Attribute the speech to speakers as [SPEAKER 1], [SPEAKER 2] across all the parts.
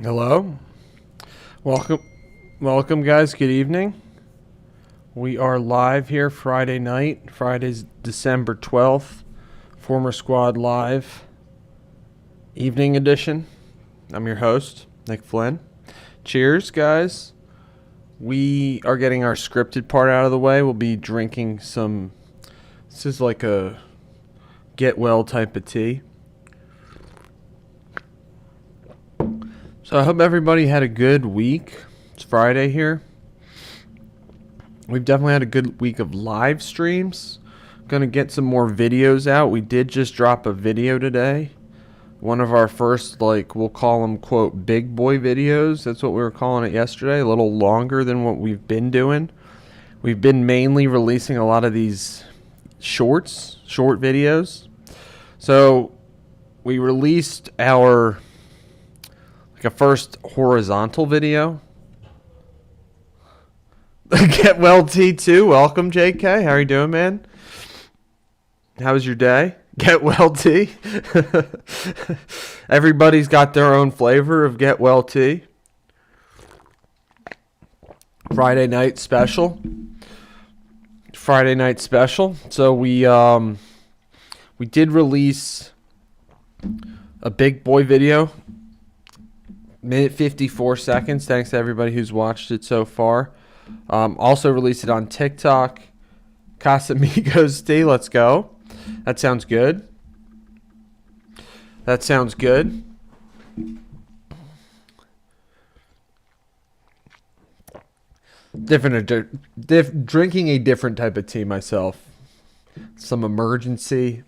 [SPEAKER 1] Hello. Welcome. Welcome, guys. Good evening. We are live here Friday night. Friday's December 12th. Former Squad Live evening edition. I'm your host, Nick Flynn. Cheers, guys. We are getting our scripted part out of the way. We'll be drinking some. This is like a get well type of tea. So I hope everybody had a good week. It's Friday here. We've definitely had a good week of live streams. Gonna get some more videos out. We did just drop a video today. One of our first, we'll call them, quote, big boy videos. That's what we were calling it yesterday. A little longer than what we've been doing. We've been mainly releasing a lot of these short videos. So we released our a first horizontal video. Get well T2. Welcome, JK. How are you doing, man? How was your day? Get well T. Everybody's got their own flavor of get well tea. Friday night special. So we did release a big boy video. Minute 54 seconds. Thanks to everybody who's watched it so far. Also released it on TikTok. Casamigos Tea, let's go. That sounds good. Drinking a different type of tea myself. Some emergency,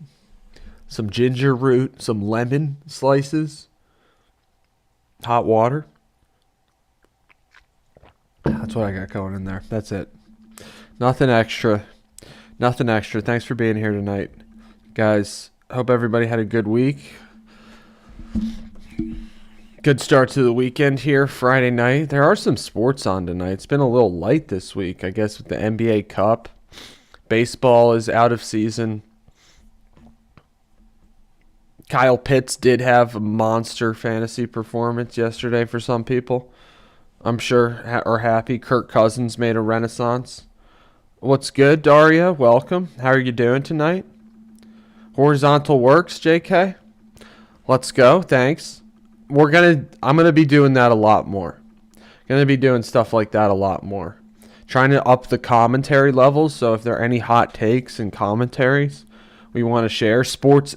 [SPEAKER 1] some ginger root, some lemon slices. Hot water. That's what I got going in there. That's it. Nothing extra. Thanks for being here tonight, guys. Hope everybody had a good week. Good start to the weekend here, Friday night. There are some sports on tonight. It's been a little light this week, I guess, with the NBA Cup. Baseball is out of season. Kyle Pitts did have a monster fantasy performance yesterday for some people. I'm sure are happy. Kirk Cousins made a renaissance. What's good, Daria? Welcome. How are you doing tonight? Horizontal works, JK. Let's go. Thanks. I'm gonna be doing that a lot more. Gonna be doing stuff like that a lot more. Trying to up the commentary levels. So if there are any hot takes and commentaries we want to share, sports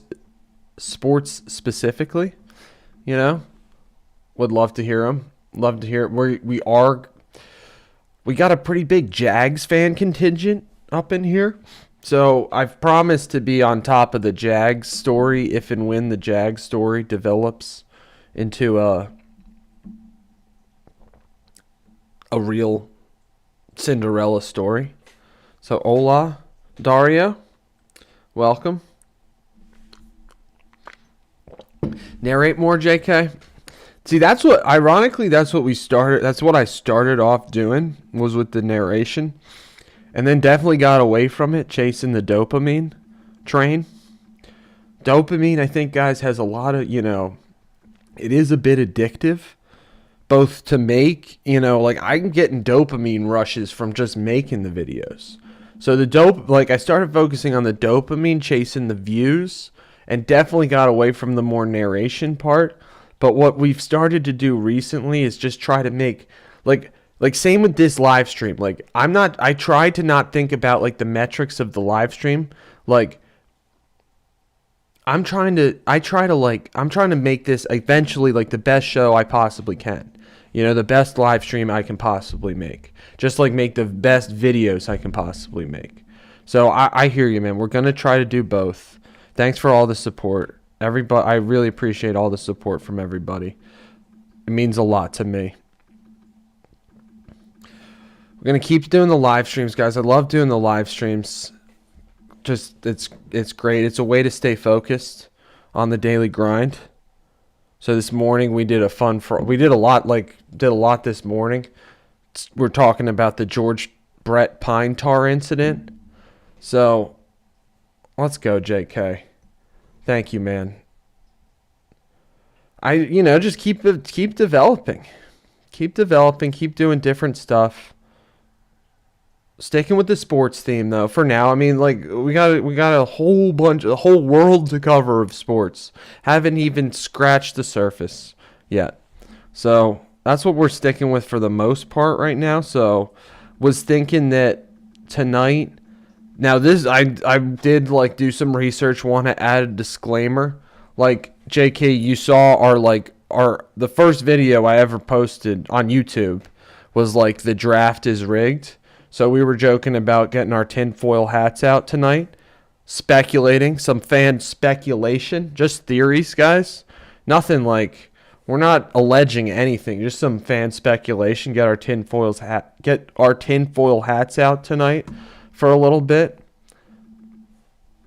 [SPEAKER 1] specifically, would love to hear them. Love to hear it. We got a pretty big Jags fan contingent up in here. So I've promised to be on top of the Jags story if and when the Jags story develops into a real Cinderella story. So hola, Dario. Welcome. Narrate more, JK. See, that's what we started. That's what I started off doing, was with the narration. And then definitely got away from it, chasing the dopamine train. Dopamine, I think, guys, has a lot of, it is a bit addictive. Both to make, I'm getting dopamine rushes from just making the videos. So I started focusing on the dopamine, chasing the views, and definitely got away from the more narration part. But what we've started to do recently is just try to make, same with this live stream. I try to not think about, the metrics of the live stream. I'm trying to make this eventually, the best show I possibly can. The best live stream I can possibly make. Just, make the best videos I can possibly make. So I hear you, man. We're going to try to do both. Thanks for all the support. Everybody, I really appreciate all the support from everybody. It means a lot to me. We're going to keep doing the live streams, guys. I love doing the live streams. Just, it's great. It's a way to stay focused on the daily grind. So this morning we did we did a lot this morning. We're talking about the George Brett pine tar incident. So let's go, JK. Thank you, man. just keep developing. Keep developing, keep doing different stuff. Sticking with the sports theme though for now. I mean, like we got a whole world to cover of sports. Haven't even scratched the surface yet. So, that's what we're sticking with for the most part right now. So, was thinking that tonight. Now this I did like do some research, want to add a disclaimer. Like JK, you saw our the first video I ever posted on YouTube was like the draft is rigged. So we were joking about getting our tinfoil hats out tonight, speculating, some fan speculation, just theories, guys. Nothing like we're not alleging anything, just some fan speculation. Get our tinfoil hats out tonight for a little bit.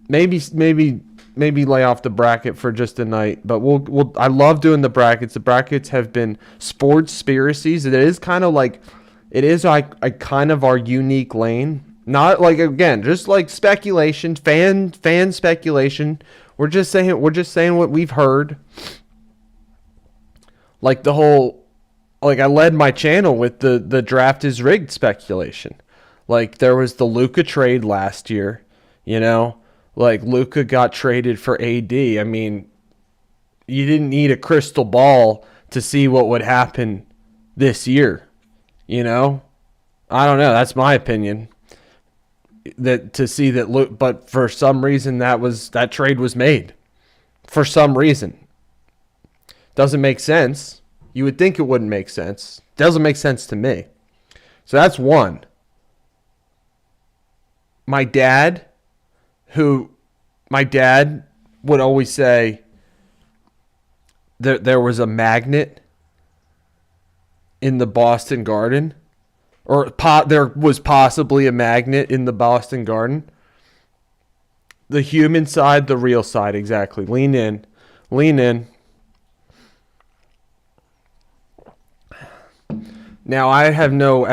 [SPEAKER 1] Maybe lay off the bracket for just a night, but we'll I love doing the brackets. The brackets have been sports conspiracies. It is like kind of our unique lane. Not like, again, just like speculation, fan speculation. We're just saying what we've heard. Like the whole, like I led my channel with the draft is rigged speculation. Like there was the Luka trade last year, like Luka got traded for AD. I mean, you didn't need a crystal ball to see what would happen this year. I don't know. That's my opinion. But for some reason that trade was made. For some reason. Doesn't make sense. You would think it wouldn't make sense. Doesn't make sense to me. So that's one. My dad would always say that there was a magnet in the Boston Garden, or there was possibly a magnet in the Boston Garden. The human side, the real side, exactly. Lean in. Now, I have no...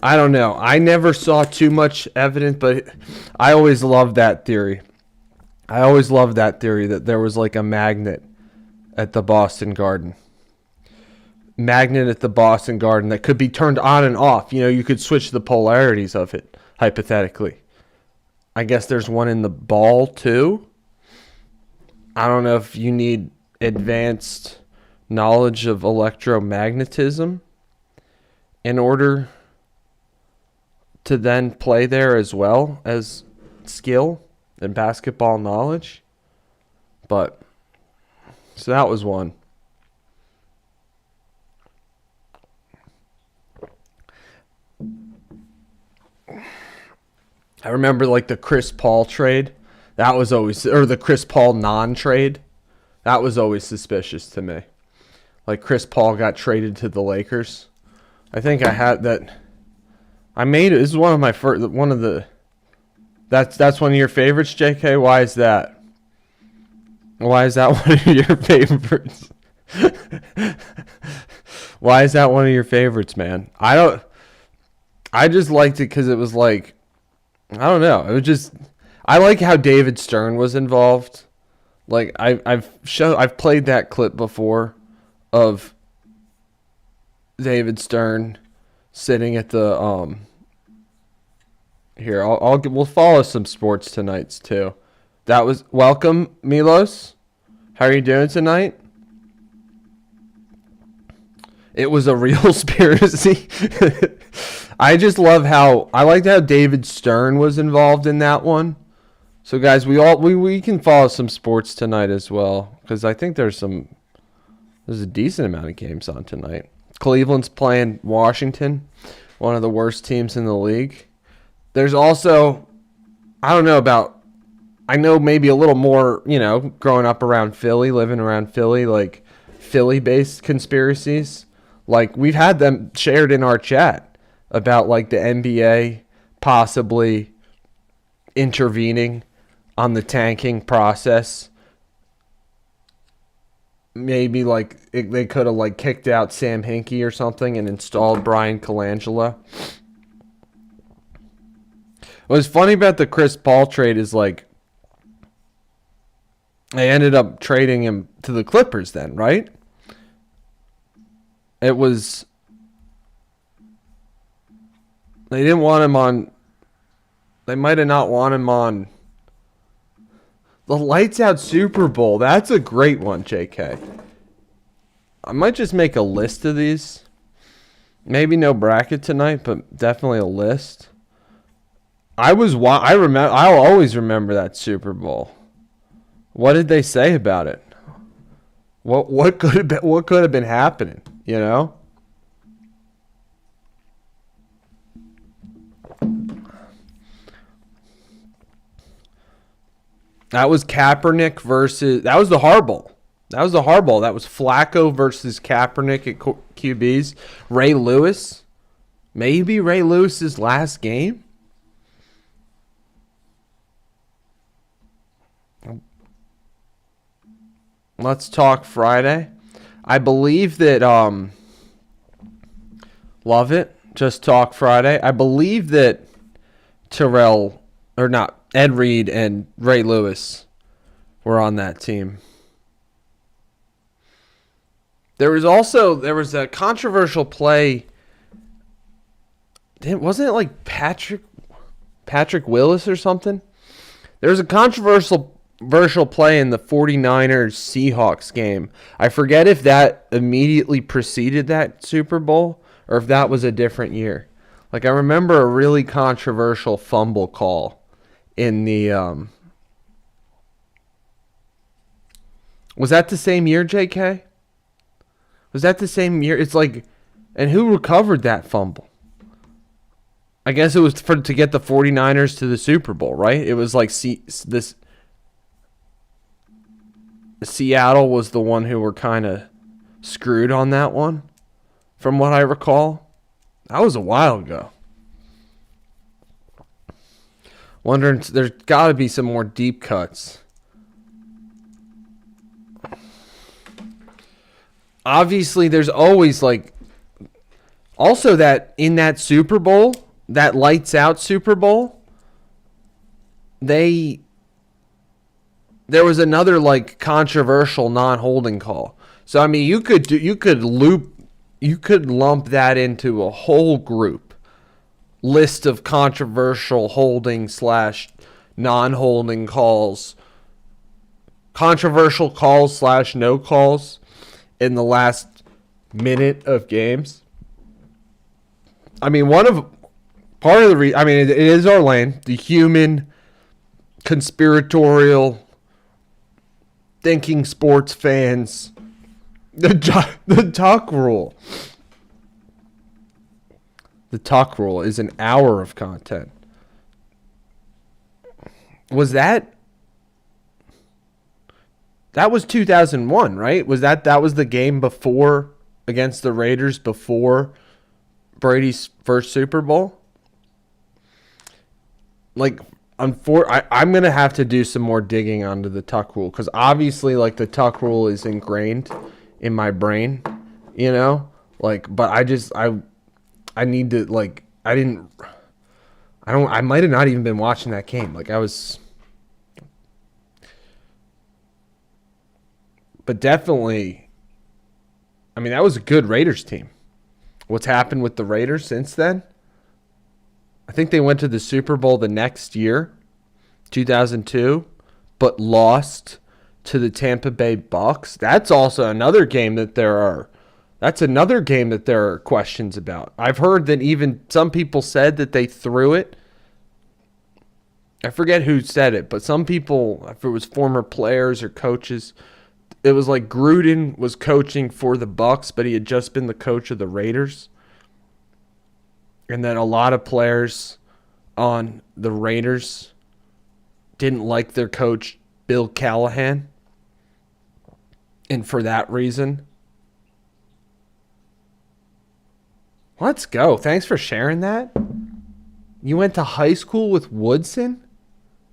[SPEAKER 1] I don't know. I never saw too much evidence, but I always loved that theory. That there was like a magnet at the Boston Garden. Magnet at the Boston Garden that could be turned on and off. You could switch the polarities of it, hypothetically. I guess there's one in the ball, too. I don't know if you need advanced knowledge of electromagnetism in order to then play there as well as skill and basketball knowledge. But, so that was one. I remember like the Chris Paul trade. That was always, or the Chris Paul non-trade. That was always suspicious to me. Like Chris Paul got traded to the Lakers. I think I had that. I made it. This is one of my first. That's one of your favorites, JK. Why is that? Why is that one of your favorites? Why is that one of your favorites, man? I just liked it because it was like, I don't know. It was just, I like how David Stern was involved. Like I've played that clip before of David Stern sitting at the here. We'll follow some sports tonights too. That was welcome, Milos. How are you doing tonight? It was a real conspiracy. I just love I liked how David Stern was involved in that one. So guys, we can follow some sports tonight as well, because I think there's a decent amount of games on tonight. Cleveland's playing Washington, one of the worst teams in the league. There's also, I know maybe a little more, growing up around Philly, living around Philly, like Philly-based conspiracies. Like we've had them shared in our chat about like the NBA possibly intervening on the tanking process. Maybe like they could have like kicked out Sam Hinkie or something and installed Brian Colangelo. What's funny about the Chris Paul trade is like They ended up trading him to the Clippers then, right? It was... They didn't want him on... They might have not want him on... The Lights Out Super Bowl. That's a great one, JK. I might just make a list of these. Maybe no bracket tonight, but definitely a list. I'll always remember that Super Bowl. What did they say about it? What could have been happening, you know? That was Kaepernick versus... That was the Harbaugh. That was Flacco versus Kaepernick at QBs. Ray Lewis. Maybe Ray Lewis's last game. Let's talk Friday. I believe that... Love it. Just talk Friday. I believe that Ed Reed and Ray Lewis were on that team. There was a controversial play. Wasn't it like Patrick Willis or something? There was a controversial play in the 49ers Seahawks game. I forget if that immediately preceded that Super Bowl or if that was a different year. Like, I remember a really controversial fumble call in the was that the same year, JK? Was that the same year? It's like, and who recovered that fumble? I guess it was to get the 49ers to the Super Bowl, right? It was like Seattle was the one who were kind of screwed on that one, from what I recall. That was a while ago. Wondering, there's got to be some more deep cuts. Obviously, there's always like... Also, that in that Super Bowl, that Lights Out Super Bowl, there was another like controversial non-holding call. So I mean, you could lump that into a whole group list of controversial holding / non-holding calls, controversial calls / no calls in the last minute of games. I mean, it is our lane, the human, conspiratorial, thinking sports fans, the tuck rule. The tuck rule is an hour of content. Was that was 2001, right? That was the game before, against the Raiders, before Brady's first Super Bowl? Like, I'm going to have to do some more digging onto the tuck rule, because obviously, like, the tuck rule is ingrained in my brain, you know? Like, but I need to, like, I might have not even been watching that game. Like, but definitely, I mean, that was a good Raiders team. What's happened with the Raiders since then? I think they went to the Super Bowl the next year, 2002, but lost to the Tampa Bay Bucks. That's also another game that there are questions about. I've heard that even some people said that they threw it. I forget who said it, but some people, if it was former players or coaches, it was like Gruden was coaching for the Bucks, but he had just been the coach of the Raiders. And that a lot of players on the Raiders didn't like their coach, Bill Callahan. And for that reason... Let's go. Thanks for sharing that. You went to high school with Woodson?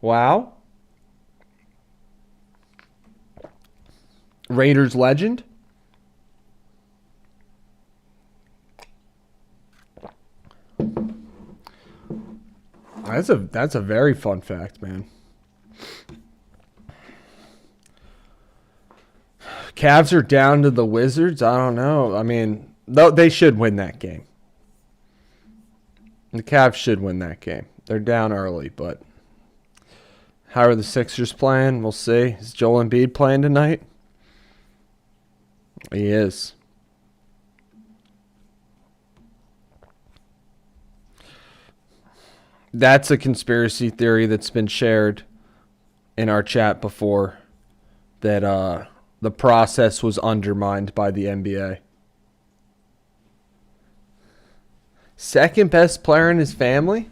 [SPEAKER 1] Wow. Raiders legend? That's a very fun fact, man. Cavs are down to the Wizards. I don't know. I mean, they should win that game. The Cavs should win that game. They're down early, but how are the Sixers playing? We'll see. Is Joel Embiid playing tonight? He is. That's a conspiracy theory that's been shared in our chat before, that the process was undermined by the NBA. Second best player in his family?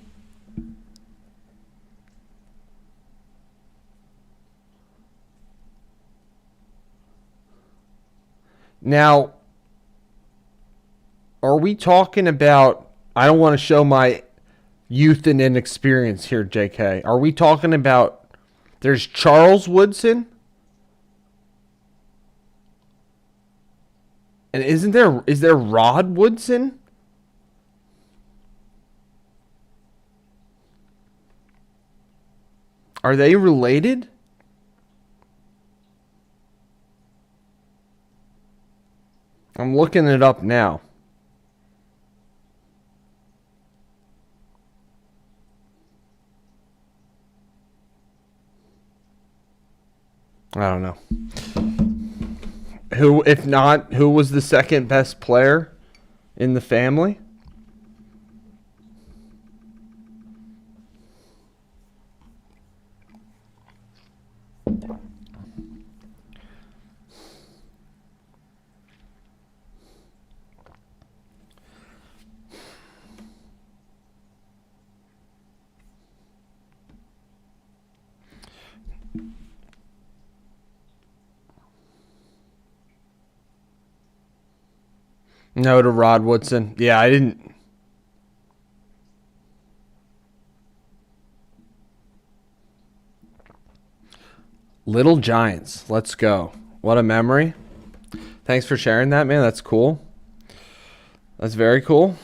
[SPEAKER 1] Now, are we talking about, I don't want to show my youth and inexperience here, JK. Are we talking about, there's Charles Woodson? And is there Rod Woodson? Are they related? I'm looking it up now. I don't know. Who, if not, who was the second best player in the family? No to Rod Woodson. Yeah, I didn't. Little Giants. Let's go. What a memory. Thanks for sharing that, man. That's cool. That's very cool.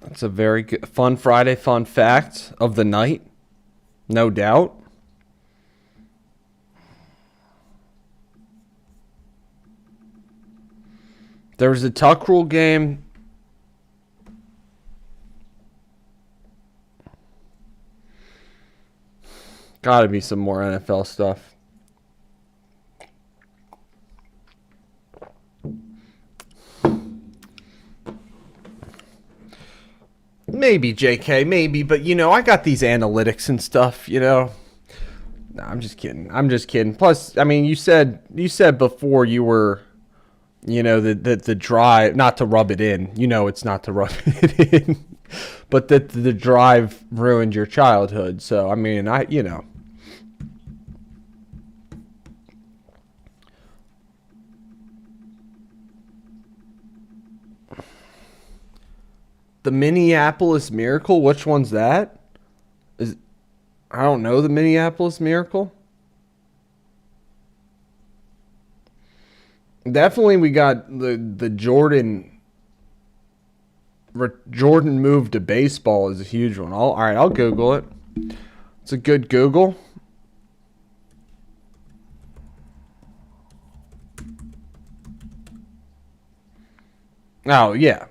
[SPEAKER 1] That's a very good, fun Friday fun fact of the night. No doubt. There was a tuck rule game. Gotta be some more NFL stuff. Maybe, JK, maybe. But, I got these analytics and stuff, No, I'm just kidding. Plus, I mean, you said before you were... the drive, not to rub it in. It's not to rub it in. But that the drive ruined your childhood. So, I mean, The Minneapolis Miracle, which one's that? I don't know the Minneapolis Miracle. Definitely, we got the Jordan move to baseball is a huge one. All right, I'll Google it. It's a good Google. Oh yeah,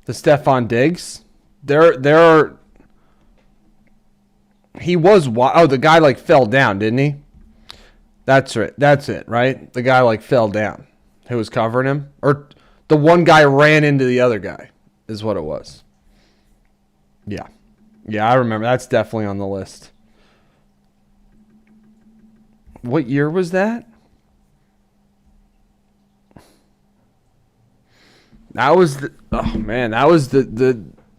[SPEAKER 1] the Stephon Diggs. There are. He was the guy fell down, didn't he? That's right. That's it, right? The guy fell down. Who was covering him? Or the one guy ran into the other guy is what it was. Yeah. Yeah, I remember. That's definitely on the list. What year was that? That was the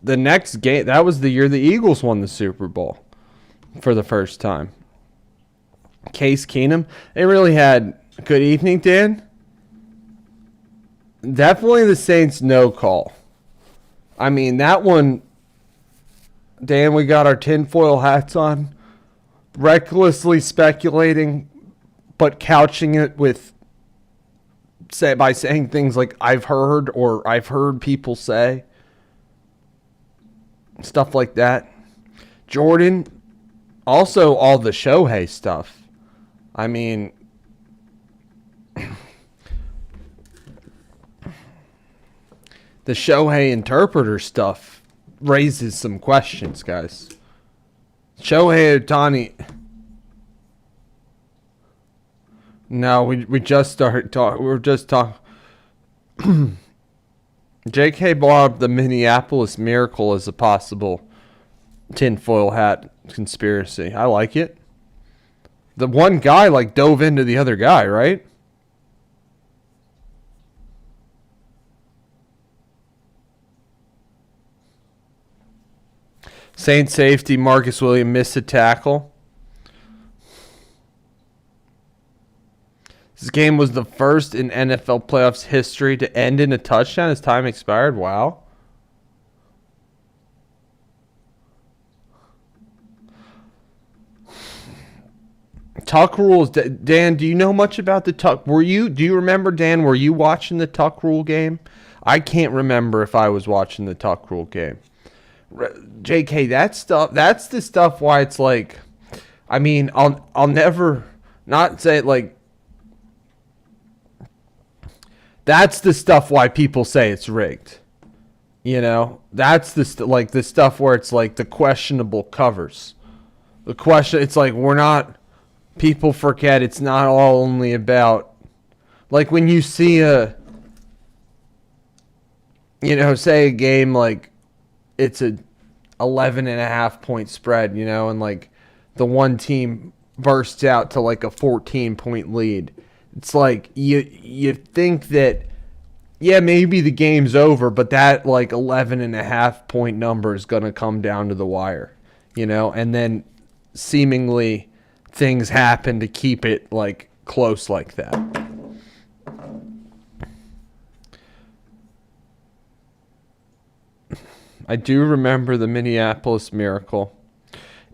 [SPEAKER 1] next game. That was the year the Eagles won the Super Bowl for the first time. Case Keenum. They really had a good evening, Dan. Definitely the Saints no call. I mean, that one, Dan, we got our tinfoil hats on, recklessly speculating, but couching it with by saying things like I've heard or I've heard people say. Stuff like that. Jordan, Also, all the Shohei stuff. I mean, the Shohei interpreter stuff raises some questions, guys. Shohei Ohtani. No, we just started talking. We were just talking. J.K. brought up the Minneapolis Miracle as a possible tinfoil hat conspiracy. I like it. The one guy like dove into the other guy, right? Saint safety Marcus Williams missed a tackle. This game was the first in NFL playoffs history to end in a touchdown as time expired. Wow. Tuck rules. Dan, do you know much about the Tuck? Do you remember, Dan, were you watching the Tuck rule game? I can't remember if I was watching the Tuck rule game. JK, that's the stuff why it's like, I mean, I'll never not say it like, that's the stuff why people say it's rigged. You know, that's the stuff where it's like the questionable covers. The question, it's like people forget it's not all only about, like when you see say a game like it's a 11.5 point spread, and like the one team bursts out to like a 14-point lead. It's like you think that, yeah, maybe the game's over, but that like 11.5 point number is going to come down to the wire, and then seemingly things happen to keep it like close like that. I do remember the Minneapolis Miracle.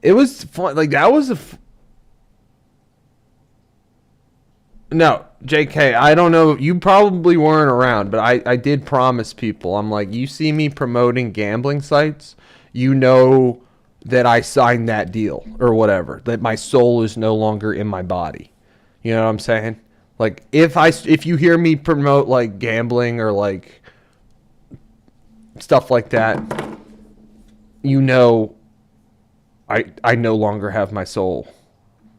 [SPEAKER 1] It was fun. Like that was No, JK, I don't know. You probably weren't around, but I did promise people. I'm like, you see me promoting gambling sites, that I signed that deal or whatever, that my soul is no longer in my body. You know what I'm saying? Like if you hear me promote like gambling or like stuff like that, I no longer have my soul,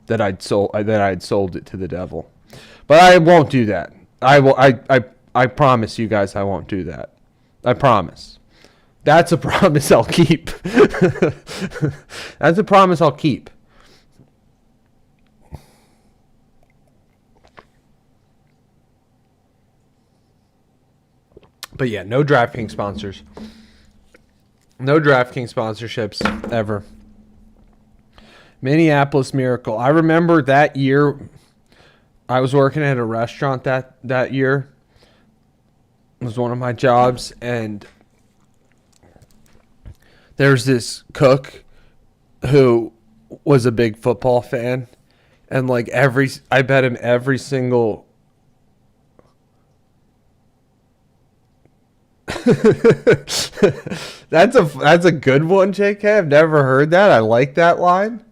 [SPEAKER 1] that I'd sold it to the devil. But I won't do that. I promise you guys I won't do that. I promise. That's a promise I'll keep. That's a promise I'll keep. But yeah, no DraftKings sponsors. No DraftKings sponsorships ever. Minneapolis Miracle. I remember that year I was working at a restaurant that year. It was one of my jobs, and there's this cook who was a big football fan, and like I bet him every single that's a good one, JK. I've never heard that. I like that line.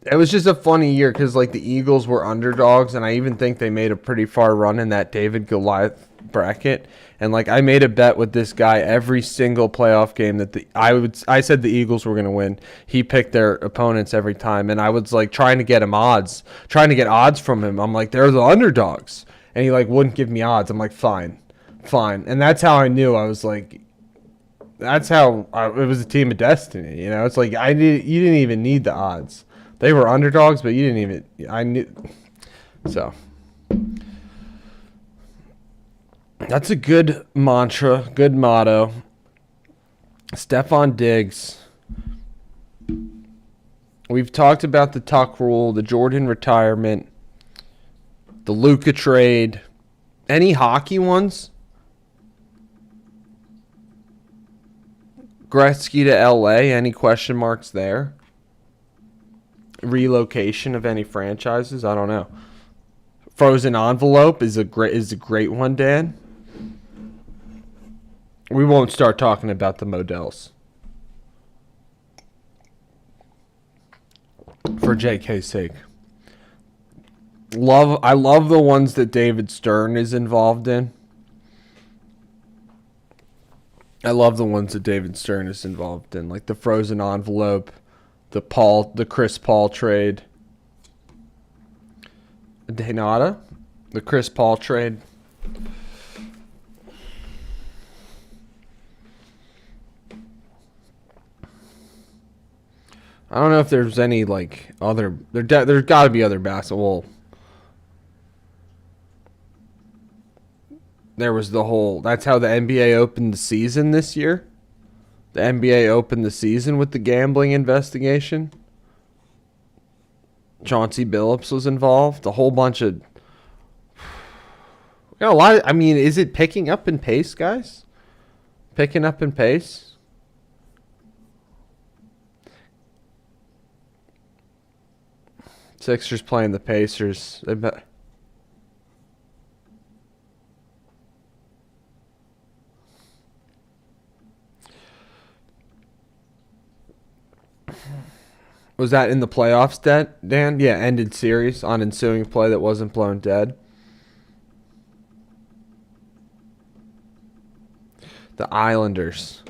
[SPEAKER 1] It was just a funny year because like the Eagles were underdogs, and I even think they made a pretty far run in that David Goliath bracket. And like I made a bet with this guy every single playoff game that I said the Eagles were going to win. He picked their opponents every time, and I was like trying to get odds from him. I'm like, they're the underdogs, and he like wouldn't give me odds. I'm like, fine, and that's how I knew. I was like, it was a team of destiny. It's like you didn't even need the odds. They were underdogs, but you didn't even. I knew. So that's a good mantra, good motto. Stefon Diggs. We've talked about the Tuck rule, the Jordan retirement, the Luka trade. Any hockey ones? Gretzky to LA. Any question marks there? Relocation of any franchises? I don't know. Frozen envelope is a great one, Dan. We won't start talking about the Modells. For JK's sake. I love the ones that David Stern is involved in. I love the ones that David Stern is involved in, like the Frozen Envelope, the Chris Paul trade. Denata, the Chris Paul trade. I don't know if there's any like other. There's got to be other basketball. There was the whole. That's how the NBA opened the season this year. The NBA opened the season with the gambling investigation. Chauncey Billups was involved. A whole bunch of. A lot. I mean, is it picking up in pace, guys? Picking up in pace. Sixers playing the Pacers. Was that in the playoffs, Dan? Yeah, ended series on ensuing play that wasn't blown dead. The Islanders.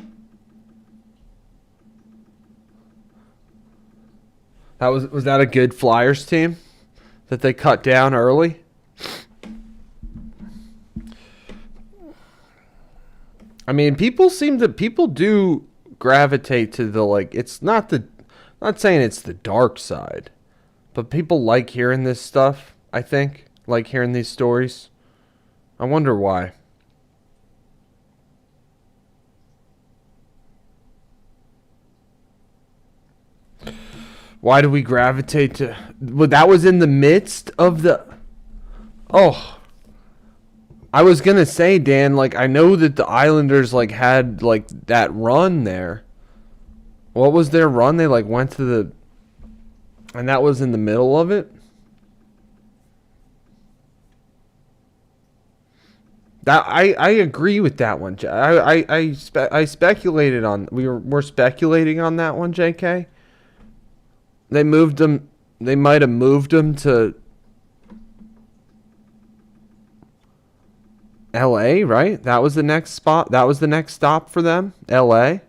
[SPEAKER 1] Was that a good Flyers team that they cut down early? I mean, people do gravitate to the like. It's not saying it's the dark side, but people like hearing this stuff. I think like hearing these stories. I wonder why. Why do we gravitate to? Well, that was in the midst of the. Oh, I was gonna say, Dan. Like, I know that the Islanders like had like that run there. What was their run? They like went to the, and that was in the middle of it. That I agree with that one. I speculated on. We're speculating on that one, JK. They moved him. They might have moved him to L.A., right? That was the next spot. That was the next stop for them, L.A.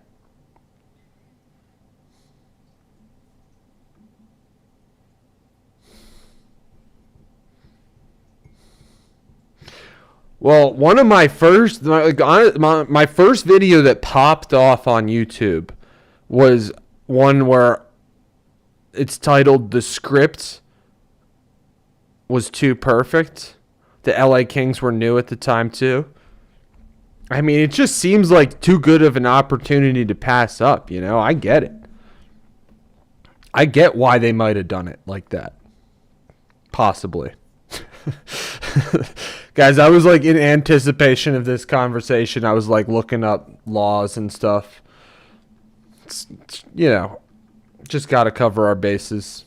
[SPEAKER 1] Well, one of my first, my first video that popped off on YouTube was one where it's titled "The Script Was Too Perfect." The LA Kings were new at the time too. I mean, it just seems like too good of an opportunity to pass up, you know? I get it. I get why they might have done it like that. Possibly. Guys, I was like in anticipation of this conversation. I was like looking up laws and stuff. You know, just got to cover our bases.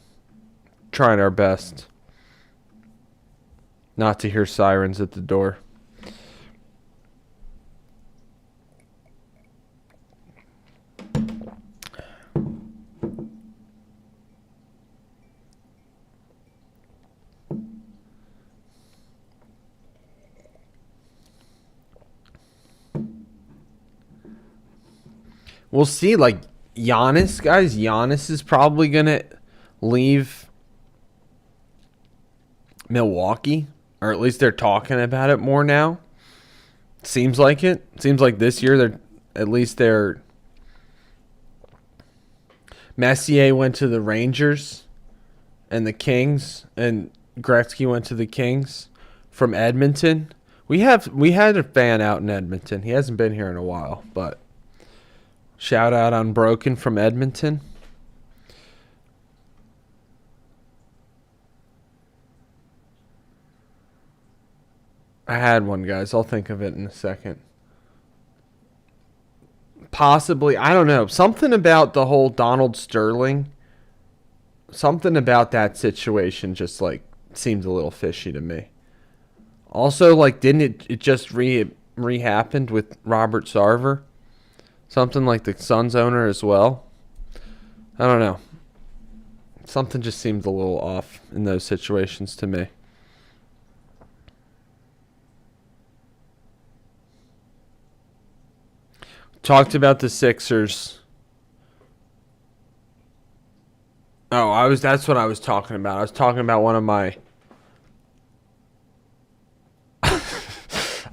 [SPEAKER 1] Trying our best not to hear sirens at the door. We'll see. Like Giannis, guys. Giannis is probably going to leave Milwaukee. Or at least they're talking about it more now. Seems like it. Seems like this year they're Messier went to the Rangers and the Kings, and Gretzky went to the Kings from Edmonton. We had a fan out in Edmonton. He hasn't been here in a while, but shout out on Broken from Edmonton. I had one, guys. I'll think of it in a second. Possibly, I don't know. Something about the whole Donald Sterling, something about that situation just like seems a little fishy to me. Also, like, didn't it just re-happened with Robert Sarver. Something like the Suns owner as well. I don't know. Something just seems a little off in those situations to me. Talked about the Sixers. Oh, that's what I was talking about. I was talking about one of my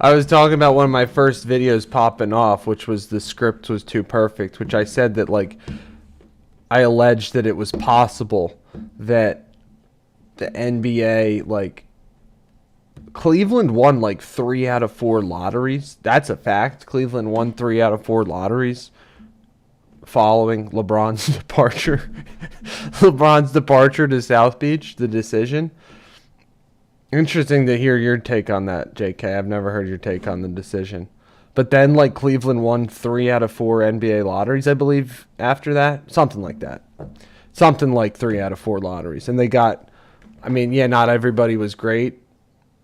[SPEAKER 1] I was talking about one of my first videos popping off, which was the script was too perfect, which I said that like I alleged that it was possible that the NBA like Cleveland won like 3 out of 4 lotteries. That's a fact. Cleveland won 3 out of 4 lotteries following LeBron's departure. LeBron's departure to South Beach, the decision. Interesting to hear your take on that, JK. I've never heard your take on the decision. But then, like, Cleveland won 3 out of 4 NBA lotteries, I believe, after that. Something like that. Something like 3 out of 4 lotteries. And they got, I mean, yeah, not everybody was great.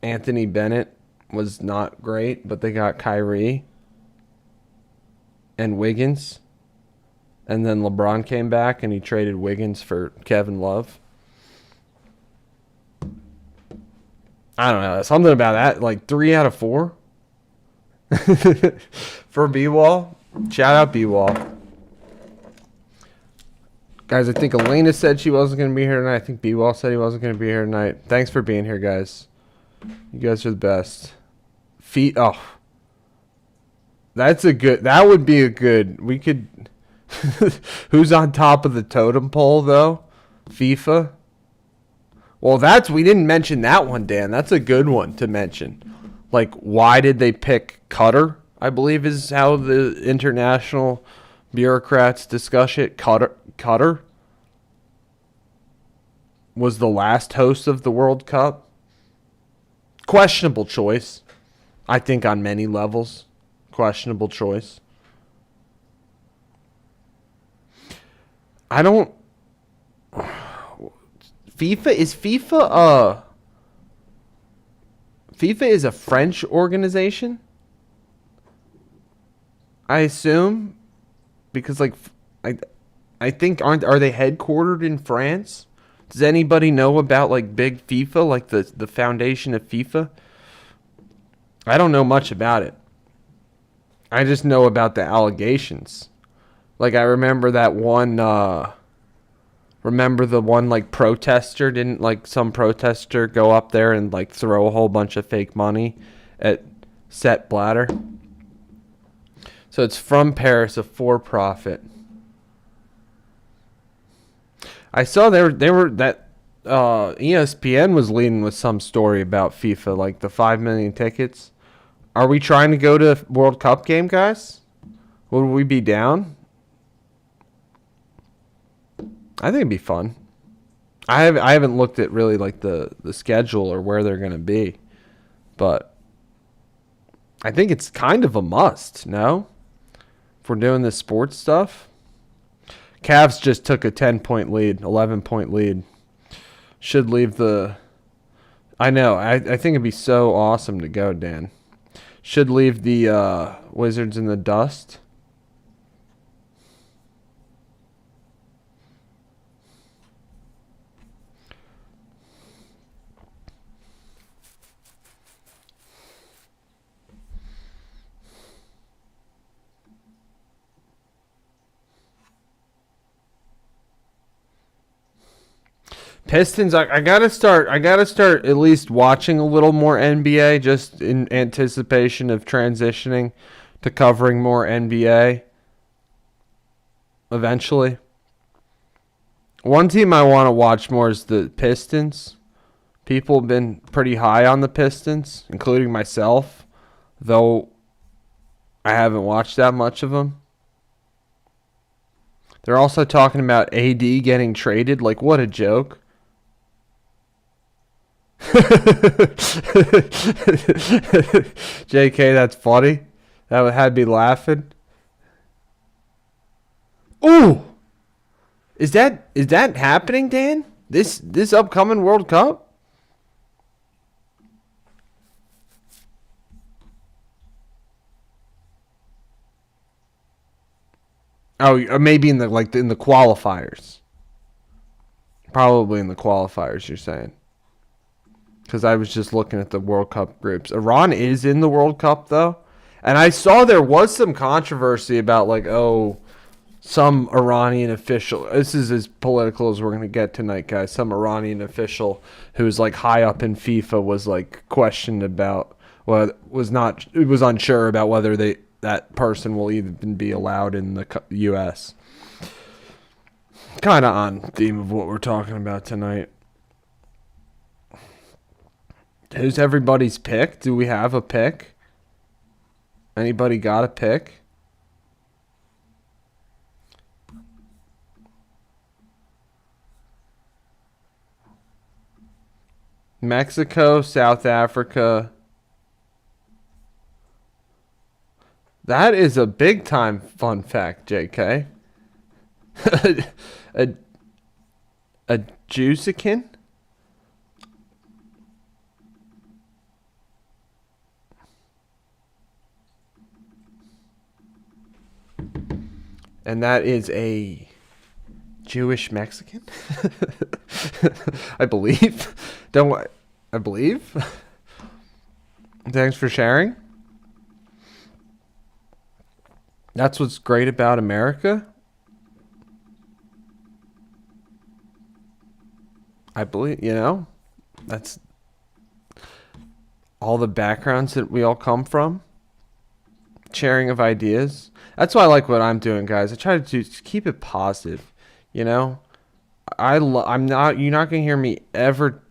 [SPEAKER 1] Anthony Bennett was not great, but they got Kyrie and Wiggins. And then LeBron came back and he traded Wiggins for Kevin Love. I don't know. Something about that. Like 3 out of 4 for B-Wall. Shout out B-Wall. Guys, I think Elena said she wasn't going to be here tonight. I think B-Wall said he wasn't going to be here tonight. Thanks for being here, guys. You guys are the best. Oh. That would be a good. We could. Who's on top of the totem pole, though? FIFA? Well, we didn't mention that one, Dan. That's a good one to mention. Like, why did they pick Qatar? I believe is how the international bureaucrats discuss it. Qatar was the last host of the World Cup. Questionable choice. I think on many levels. Questionable choice. I don't... FIFA is a French organization, I assume, because like I think are they headquartered in France? Does anybody know about like big FIFA, like the foundation of FIFA? I don't know much about it. I just know about the allegations. Like I remember that one remember the one like protester, didn't like some protester go up there and like throw a whole bunch of fake money at Sepp Blatter? So it's from Paris, a for-profit. I saw they were that ESPN was leading with some story about FIFA, like the 5 million tickets. Are we trying to go to World Cup game, guys? Would we be down? I think it'd be fun. I haven't looked at really like the schedule or where they're going to be. But I think it's kind of a must, no? If we're doing this sports stuff. Cavs just took a 10-point lead, 11-point lead. Should leave the... I know. I think it'd be so awesome to go, Dan. Should leave the Wizards in the dust. Pistons, I gotta start at least watching a little more NBA just in anticipation of transitioning to covering more NBA eventually. One team I want to watch more is the Pistons. People have been pretty high on the Pistons, including myself, though I haven't watched that much of them. They're also talking about AD getting traded. Like, what a joke. JK, that's funny. That had me laughing. Ooh! Is that happening, Dan? This upcoming World Cup? Oh, maybe in the qualifiers. Probably in the qualifiers, you're saying. Because I was just looking at the World Cup groups. Iran is in the World Cup, though. And I saw there was some controversy about, like, some Iranian official. This is as political as we're going to get tonight, guys. Some Iranian official who's, like, high up in FIFA was, like, questioned about, was unsure about whether that person will even be allowed in the U.S. Kind of on theme of what we're talking about tonight. Who's everybody's pick? Do we have a pick? Anybody got a pick? Mexico, South Africa. That is a big time fun fact, JK. a Juicican? And that is a Jewish Mexican? I believe. I believe. Thanks for sharing. That's what's great about America. I believe, that's all the backgrounds that we all come from. Sharing of ideas. That's why I like what I'm doing, guys. I try to keep it positive. I'm not. You're not gonna hear me ever.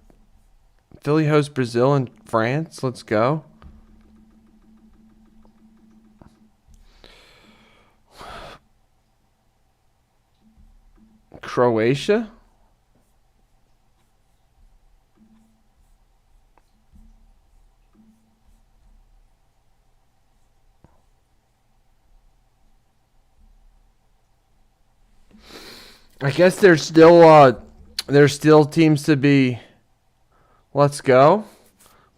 [SPEAKER 1] Philly hosts Brazil and France. Let's go. Croatia. I guess there's still teams to be. Let's go.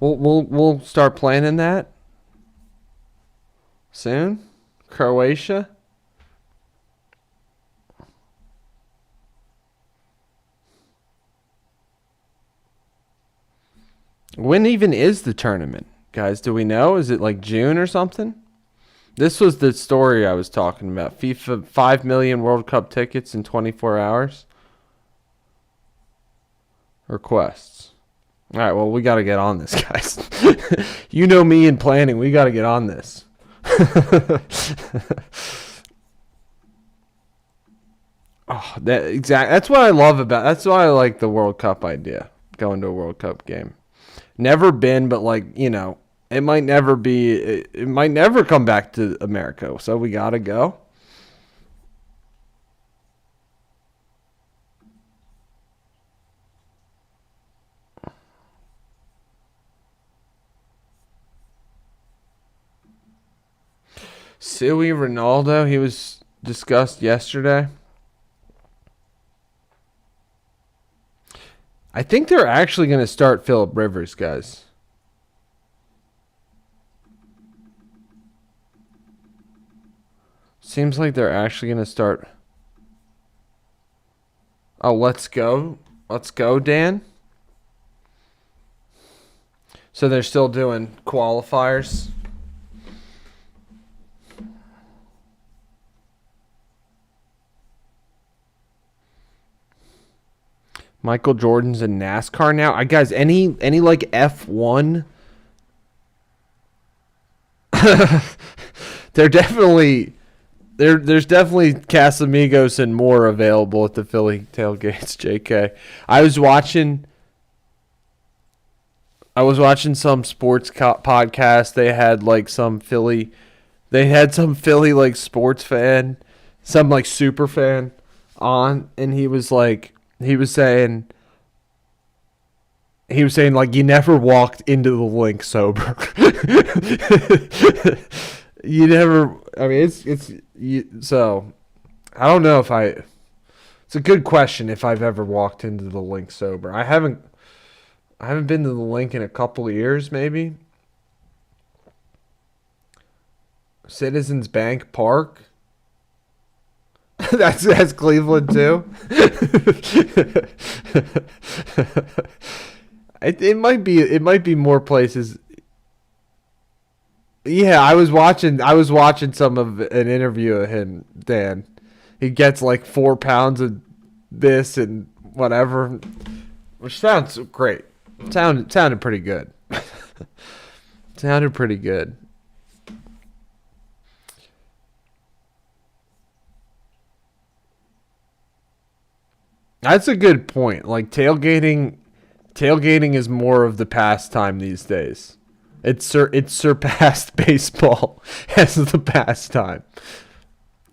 [SPEAKER 1] We'll start planning that soon. Croatia. When even is the tournament, guys? Do we know? Is it like June or something? This was the story I was talking about. FIFA 5 million World Cup tickets in 24 hours. Requests. All right, well, we got to get on this, guys. You know me in planning. We got to get on this. That's what I love about. That's why I like the World Cup idea. Going to a World Cup game. Never been, but it might never be. It might never come back to America. So we gotta go. Sui Ronaldo, he was discussed yesterday. I think they're actually going to start Phillip Rivers, guys. Seems like they're actually going to start. Oh, let's go. Let's go, Dan. So they're still doing qualifiers. Michael Jordan's in NASCAR now. Guys, any like F1? They're definitely there's definitely Casamigos and more available at the Philly tailgates, JK. I was watching some sports podcast. They had some Philly like sports fan, some like super fan on, and he was saying like you never walked into the link sober. You never. I mean, so I don't know if It's a good question if I've ever walked into the link sober. I haven't been to the link in a couple of years, maybe. Citizens Bank Park. That's Cleveland too. It might be more places. Yeah, I was watching some of an interview of him, Dan. He gets like 4 pounds of this and whatever, which sounds great. Sounded pretty good. Sounded pretty good. That's a good point. Like tailgating is more of the pastime these days. It's surpassed baseball as the pastime.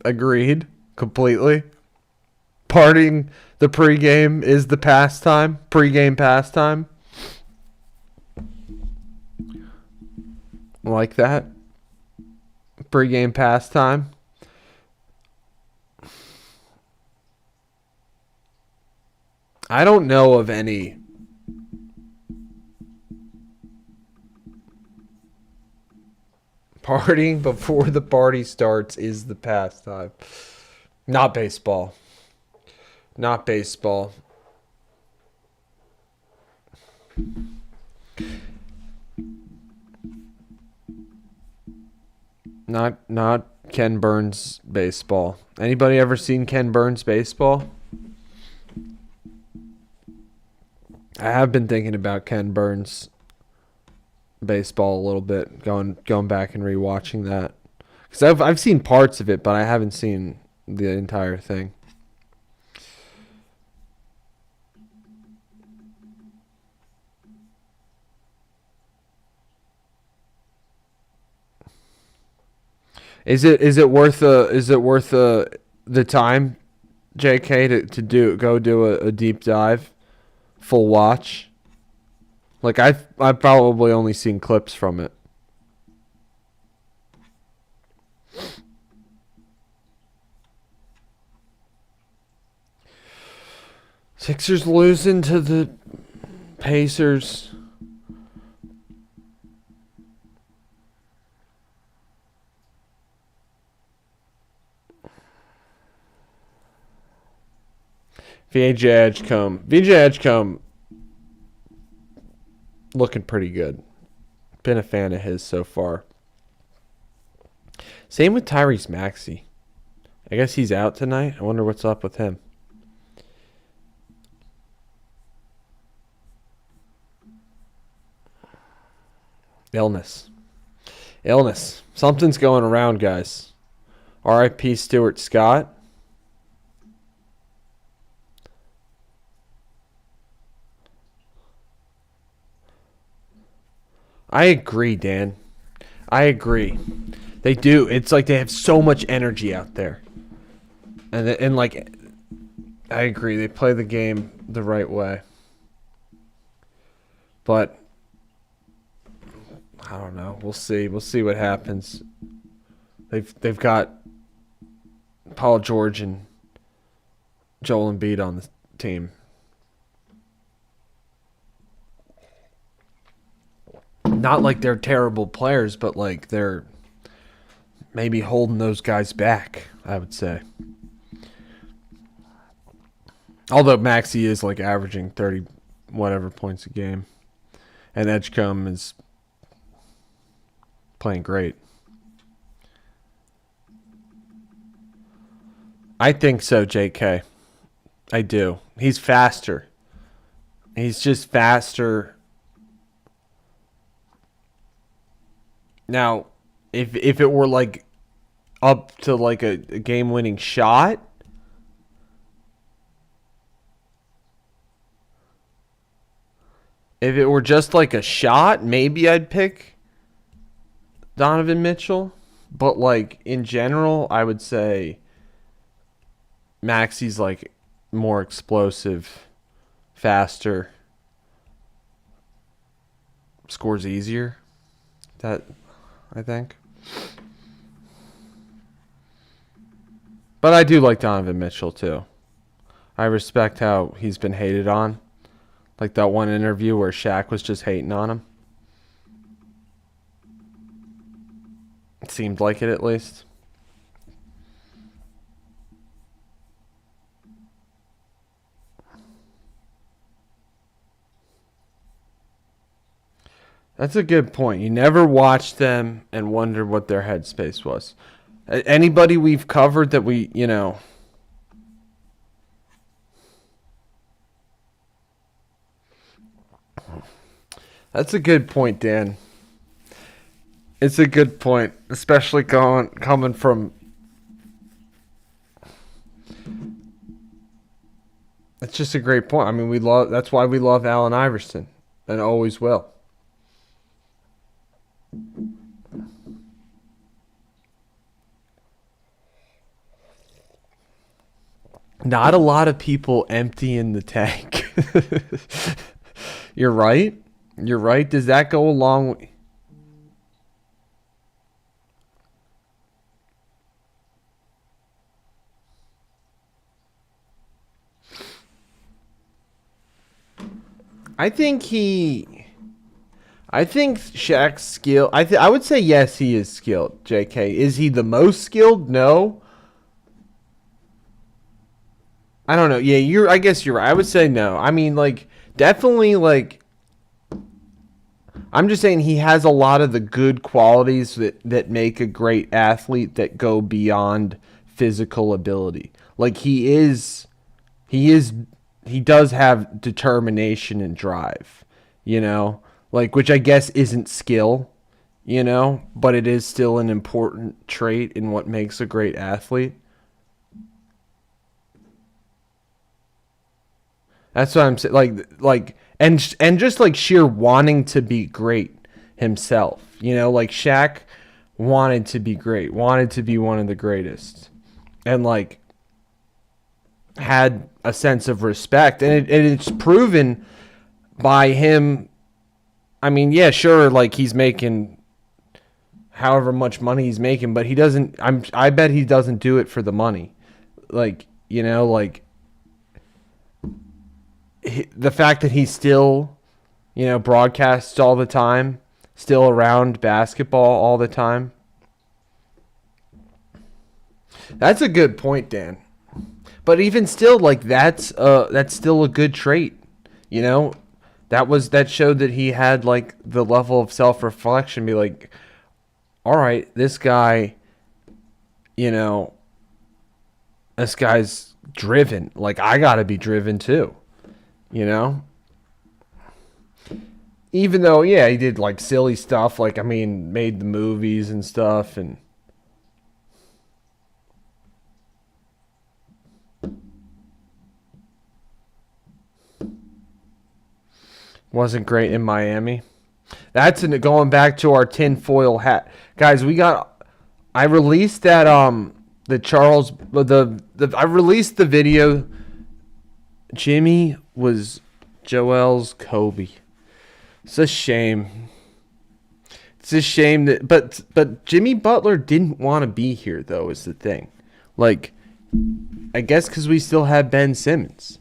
[SPEAKER 1] Agreed completely. Partying the pregame is the pastime. Pregame pastime. Like that. Pregame pastime. I don't know of any. Partying before the party starts is the pastime. Not baseball. Not baseball. Not Ken Burns baseball. Anybody ever seen Ken Burns baseball? I have been thinking about Ken Burns baseball a little bit, going back and rewatching that because I've seen parts of it, but I haven't seen the entire thing. Is it worth the time, JK, to do a deep dive, full watch? Like I've probably only seen clips from it. Sixers losing to the Pacers. VJ Edgecombe looking pretty good. Been a fan of his so far. Same with Tyrese Maxey. I guess he's out tonight. I wonder what's up with him. Illness. Illness. Something's going around, guys. R.I.P. Stuart Scott. I agree, Dan. I agree. They do. It's like they have so much energy out there. And like I agree. They play the game the right way. But I don't know. We'll see. We'll see what happens. They've got Paul George and Joel Embiid on the team. Not like they're terrible players, but like they're maybe holding those guys back, I would say. Although Maxey is like averaging 30 whatever points a game. And Edgecombe is playing great. I think so, JK. I do. He's faster. He's just faster. Now, if it were like up to like a game winning shot, if it were just like a shot, maybe I'd pick Donovan Mitchell. But like in general, I would say Maxey's like more explosive, faster, scores easier. That I think. But I do like Donovan Mitchell too. I respect how he's been hated on. Like that one interview where Shaq was just hating on him. It seemed like it at least. That's a good point. You never watched them and wondered what their headspace was. Anybody we've covered that that's a good point, Dan. It's a good point, especially coming from. It's just a great point. I mean, we love. That's why we love Allen Iverson, and always will. Not a lot of people emptying the tank. You're right. You're right. Does that go along? I think he. I think Shaq's skill. I would say yes, he is skilled. J.K. Is he the most skilled? No. I don't know. Yeah, you're. I guess you're right. I would say no. I mean, like, definitely, like. I'm just saying he has a lot of the good qualities that make a great athlete that go beyond physical ability. Like he is he does have determination and drive, you know? Like which I guess isn't skill, but it is still an important trait in what makes a great athlete. That's what I'm saying. And just like sheer wanting to be great himself. Like Shaq wanted to be great, wanted to be one of the greatest, and like had a sense of respect, and it's proven by him. I mean, yeah, sure, like he's making however much money he's making, but he doesn't. I bet he doesn't do it for the money. Like like the fact that he still, broadcasts all the time, still around basketball all the time. That's a good point, Dan. But even still, like that's still a good trait. You know, that showed that he had like the level of self reflection. Be like, all right, you know, this guy's driven. Like I gotta be driven too. You know, even though yeah, he did like silly stuff. Like I mean, made the movies and stuff, and wasn't great in Miami. That's going back to our tinfoil hat, guys. I released that the Charles the I released the video. Jimmy was Joel's Kobe. It's a shame. It's a shame that but Jimmy Butler didn't want to be here though. Is the thing, like I guess because we still have Ben Simmons.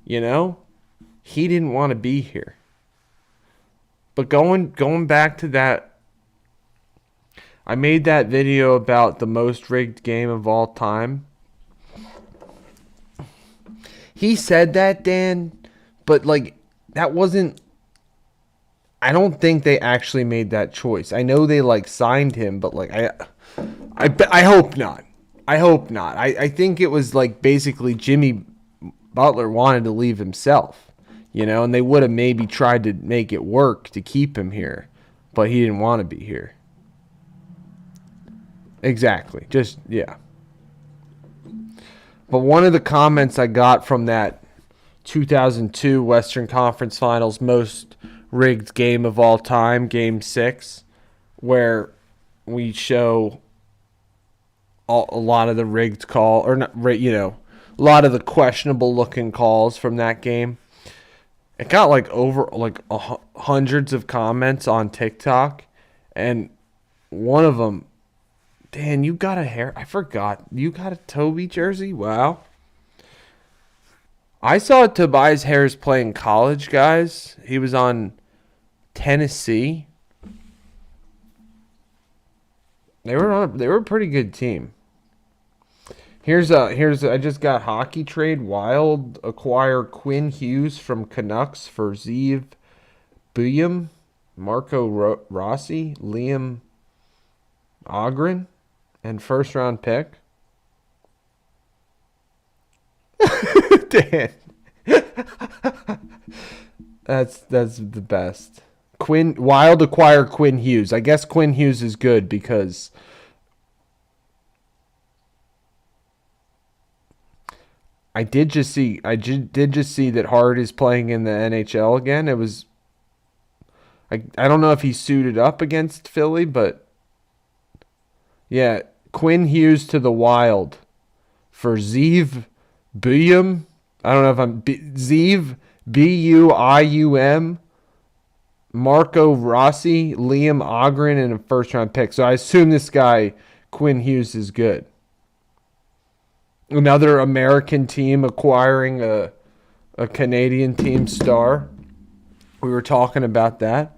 [SPEAKER 1] You know, he didn't want to be here. But going back to that, I made that video about the most rigged game of all time. He said that, Dan, but like that wasn't. I don't think they actually made that choice. I know they like signed him, but like I hope not. I hope not. I think it was like basically Jimmy Butler wanted to leave himself, and they would have maybe tried to make it work to keep him here, but he didn't want to be here. Exactly. Just yeah. But one of the comments I got from that 2002 Western Conference Finals most rigged game of all time, Game 6, where we show a lot of the rigged call, or not, a lot of the questionable looking calls from that game. It got like over like hundreds of comments on TikTok, and one of them, Dan, you got a hair. I forgot. You got a Toby jersey? Wow. I saw Tobias Harris playing college, guys. He was on Tennessee. They were a pretty good team. I just got Hockey Trade. Wild acquire Quinn Hughes from Canucks for Zeev Buyum. Rossi, Liam Ogren, and first round pick. Dan. That's the best. Wild acquire Quinn Hughes. I guess Quinn Hughes is good because I did just see that Hart is playing in the NHL again. It was I don't know if he suited up against Philly, but yeah, Quinn Hughes to the Wild for Zeev Buyum. I don't know if I'm Zeev Buium, Marco Rossi, Liam Ogren, and a first round pick. So I assume this guy Quinn Hughes is good. Another American team acquiring a Canadian team star. We were talking about that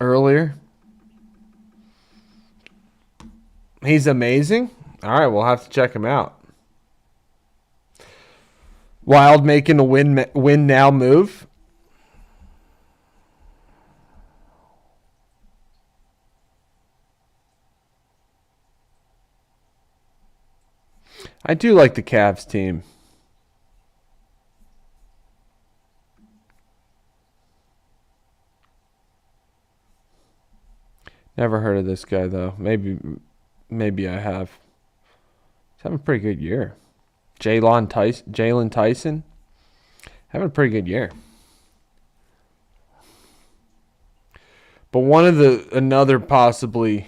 [SPEAKER 1] earlier. He's amazing. All right, we'll have to check him out. Wild making a win now move. I do like the Cavs team. Never heard of this guy though. Maybe I have. He's having a pretty good year. Jalen Tyson, having a pretty good year. But another possibly.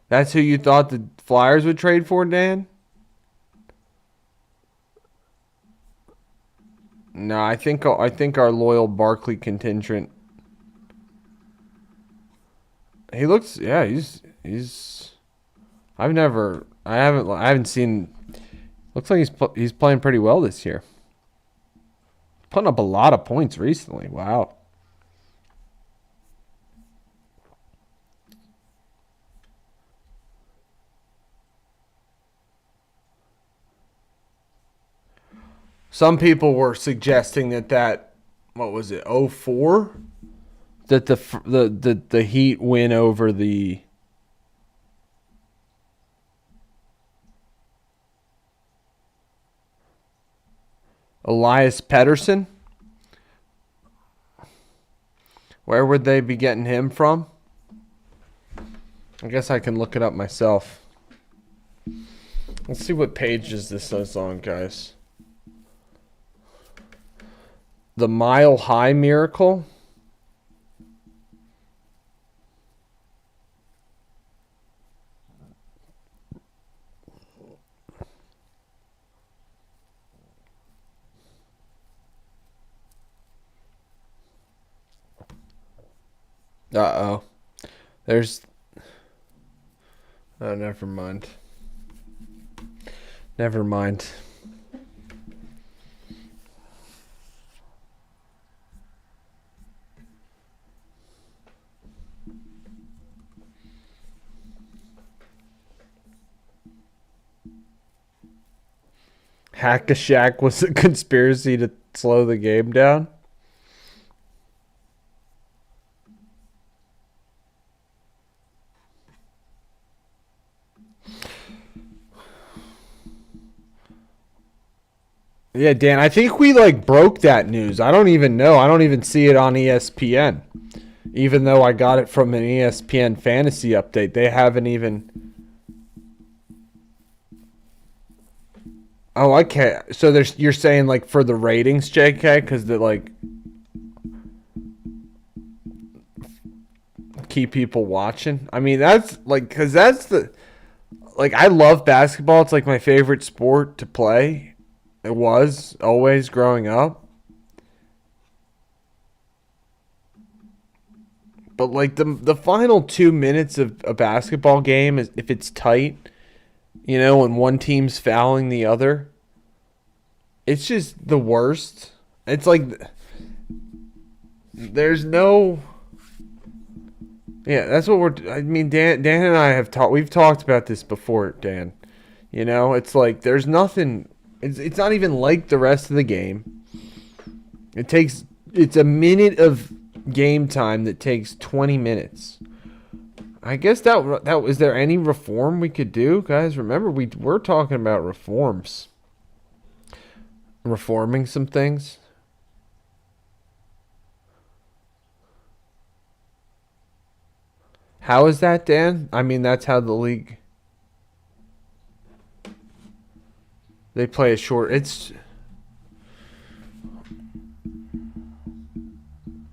[SPEAKER 1] That's who you thought the Flyers would trade for, Dan? No, I think our loyal Barkley contingent. He looks, yeah, he's. I haven't seen. Looks like he's playing pretty well this year. Putting up a lot of points recently. Wow. Some people were suggesting that what was it, 04? That the Heat win over the Elias Pettersson. Where would they be getting him from? I guess I can look it up myself. Let's see what page is this on, guys. The Mile High Miracle. Uh-oh. Oh, never mind. Never mind. Hack-a-Shack was a conspiracy to slow the game down. Yeah, Dan, I think we broke that news. I don't even know. I don't even see it on ESPN. Even though I got it from an ESPN fantasy update, they haven't even. Oh, okay. So you're saying for the ratings, JK, because they keep people watching. I mean, that's because that's the I love basketball. It's my favorite sport to play. It was always growing up. But the final 2 minutes of a basketball game is if it's tight, and one team's fouling the other, it's just the worst. It's there's no. Yeah, that's what I mean, Dan and I we've talked about this before, Dan. It's there's nothing. It's not even like the rest of the game. It's a minute of game time that takes 20 minutes. I guess that is there any reform we could do, guys? Remember, we're talking about reforms, reforming some things. How is that, Dan? I mean, that's how the league. They play a short.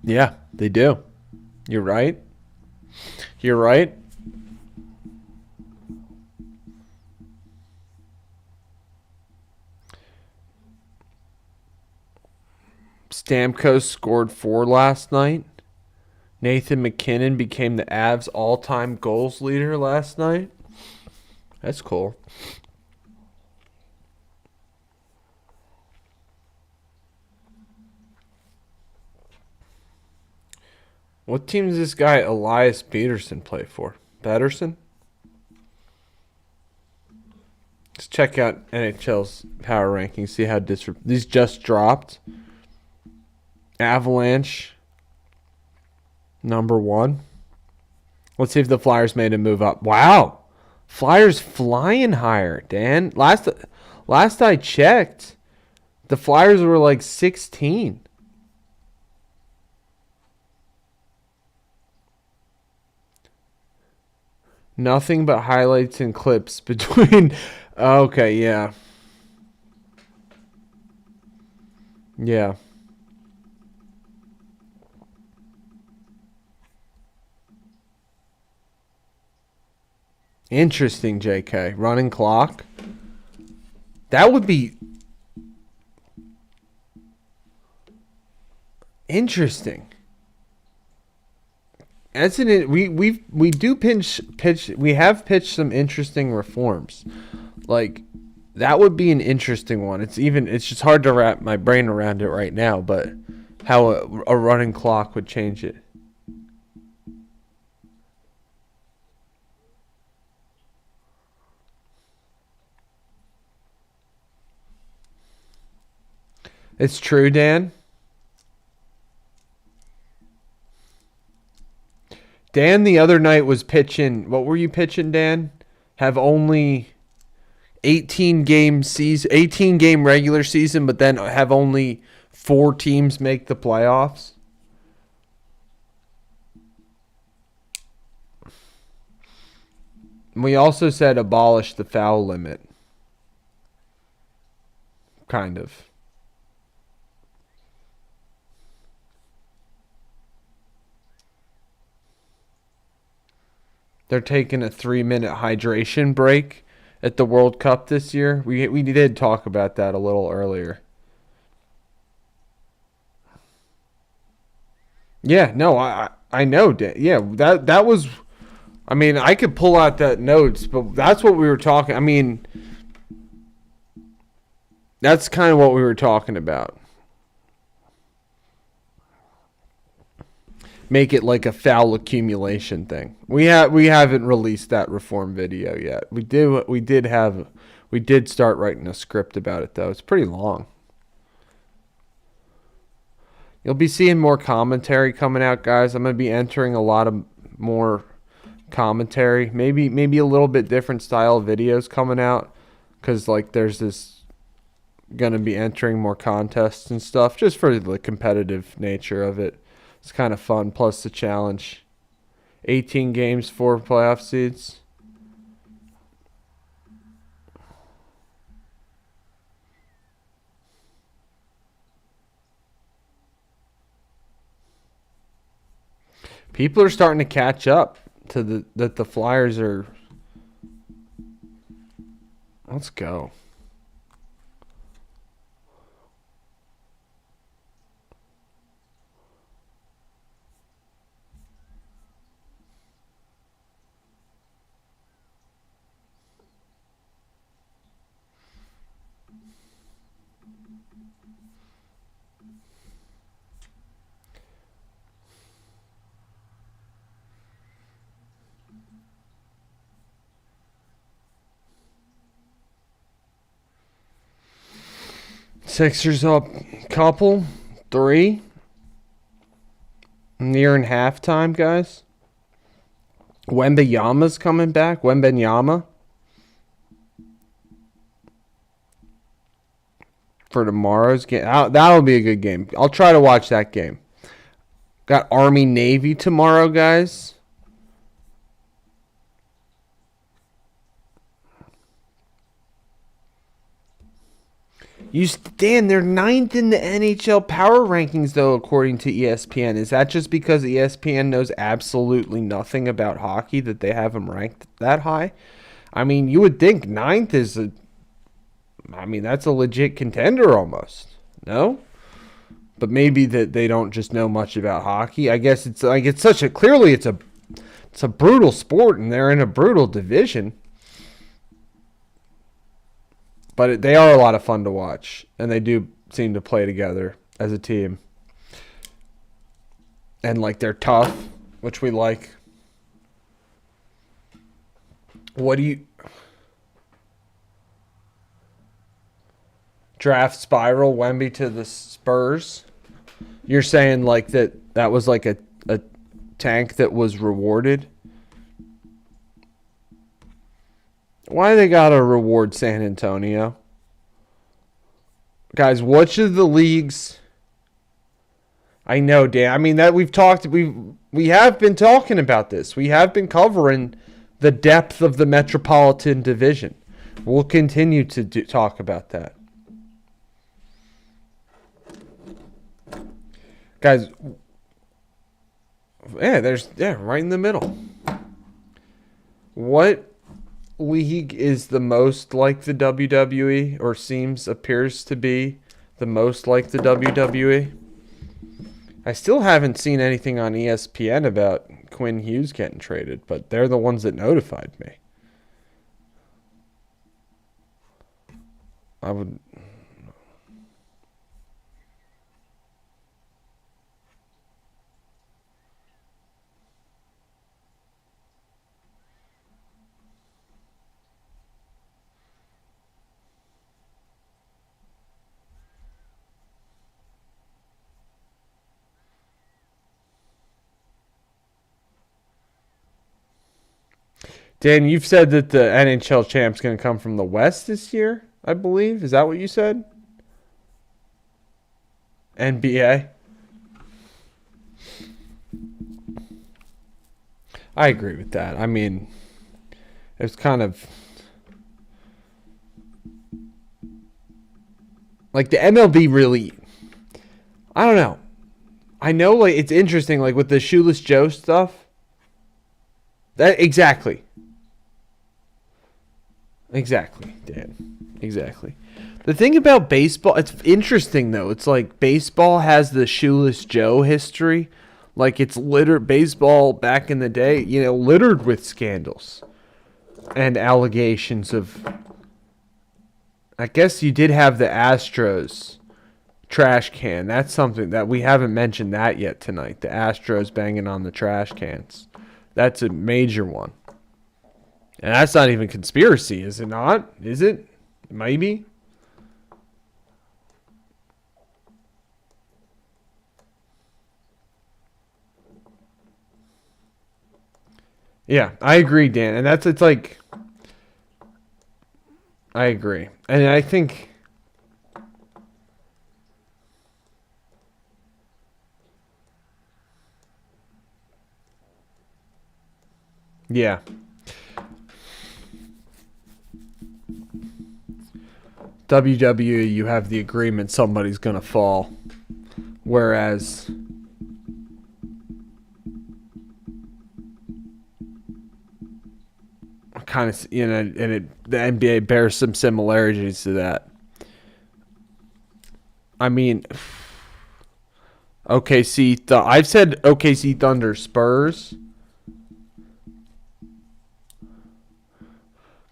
[SPEAKER 1] Yeah, they do. You're right. You're right. Stamkos scored 4 last night. Nathan McKinnon became the Avs all-time goals leader last night. That's cool. What team does this guy Elias Peterson play for? Pedersen? Let's check out NHL's power rankings. See how these just dropped. Avalanche, number 1. Let's see if the Flyers made a move up. Wow, Flyers flying higher, Dan. Last I checked, the Flyers were like 16. Nothing but highlights and clips between. Okay, yeah. Yeah. Interesting, JK. Running clock. That would be interesting. That's we do pitch we have pitched some interesting reforms. Like that would be an interesting one. It's just hard to wrap my brain around it right now, but how a running clock would change it. It's true, Dan. Dan the other night was pitching. What were you pitching, Dan? Have only 18 game regular season, but then have only 4 teams make the playoffs. We also said abolish the foul limit. Kind of. They're taking a 3-minute hydration break at the World Cup this year. We did talk about that a little earlier. Yeah, no, I know. Yeah, that was. I mean, I could pull out that notes, but that's what we were talking. I mean, that's kind of what we were talking about. Make it like a foul accumulation thing. We haven't released that reform video yet. We did start writing a script about it though. It's pretty long. You'll be seeing more commentary coming out, guys. I'm going to be entering a lot of more commentary. Maybe a little bit different style of videos coming out cuz like there's this going to be entering more contests and stuff just for the competitive nature of it. It's kind of fun, plus the challenge. 18 games, 4 playoff seeds. People are starting to catch up to that the Flyers are. Let's go. Sixers up couple. 3. Nearing halftime, guys. Wembenyama's coming back. Wembenyama. For tomorrow's game. That'll be a good game. I'll try to watch that game. Got Army Navy tomorrow, guys. Dan, they're 9th in the NHL power rankings, though, according to ESPN. Is that just because ESPN knows absolutely nothing about hockey that they have them ranked that high? I mean, you would think 9th is that's a legit contender almost. No? But maybe that they don't just know much about hockey. I guess it's a brutal sport, and they're in a brutal division. But they are a lot of fun to watch, and they do seem to play together as a team. And, they're tough, which we like. What do you... Draft spiral, Wemby to the Spurs? You're saying, that was, a tank that was rewarded? Why they gotta reward San Antonio? Guys, which of the leagues... I know, Dan. I mean, that we have been talking about this. We have been covering the depth of the Metropolitan Division. We'll continue to talk about that. Guys, right in the middle. What league is the most like the WWE, or appears to be the most like the WWE? I still haven't seen anything on ESPN about Quinn Hughes getting traded, but they're the ones that notified me. I would... Dan, you've said that the NHL champ's going to come from the West this year, I believe. Is that what you said? NBA? I agree with that. I mean, it's kind of... the MLB really... I don't know. I know, it's interesting, with the Shoeless Joe stuff. Exactly, Dan. Exactly. The thing about baseball, it's interesting, though. It's baseball has the Shoeless Joe history. It's baseball back in the day, littered with scandals and allegations of... I guess you did have the Astros trash can. That's something that we haven't mentioned that yet tonight. The Astros banging on the trash cans. That's a major one. And that's not even conspiracy, is it not? Is it? Maybe. Yeah, I agree, Dan. And I agree. And I think... Yeah. WWE, you have the agreement somebody's going to fall. Whereas... kind of, and the NBA bears some similarities to that. I mean, OKC, I've said OKC Thunder Spurs.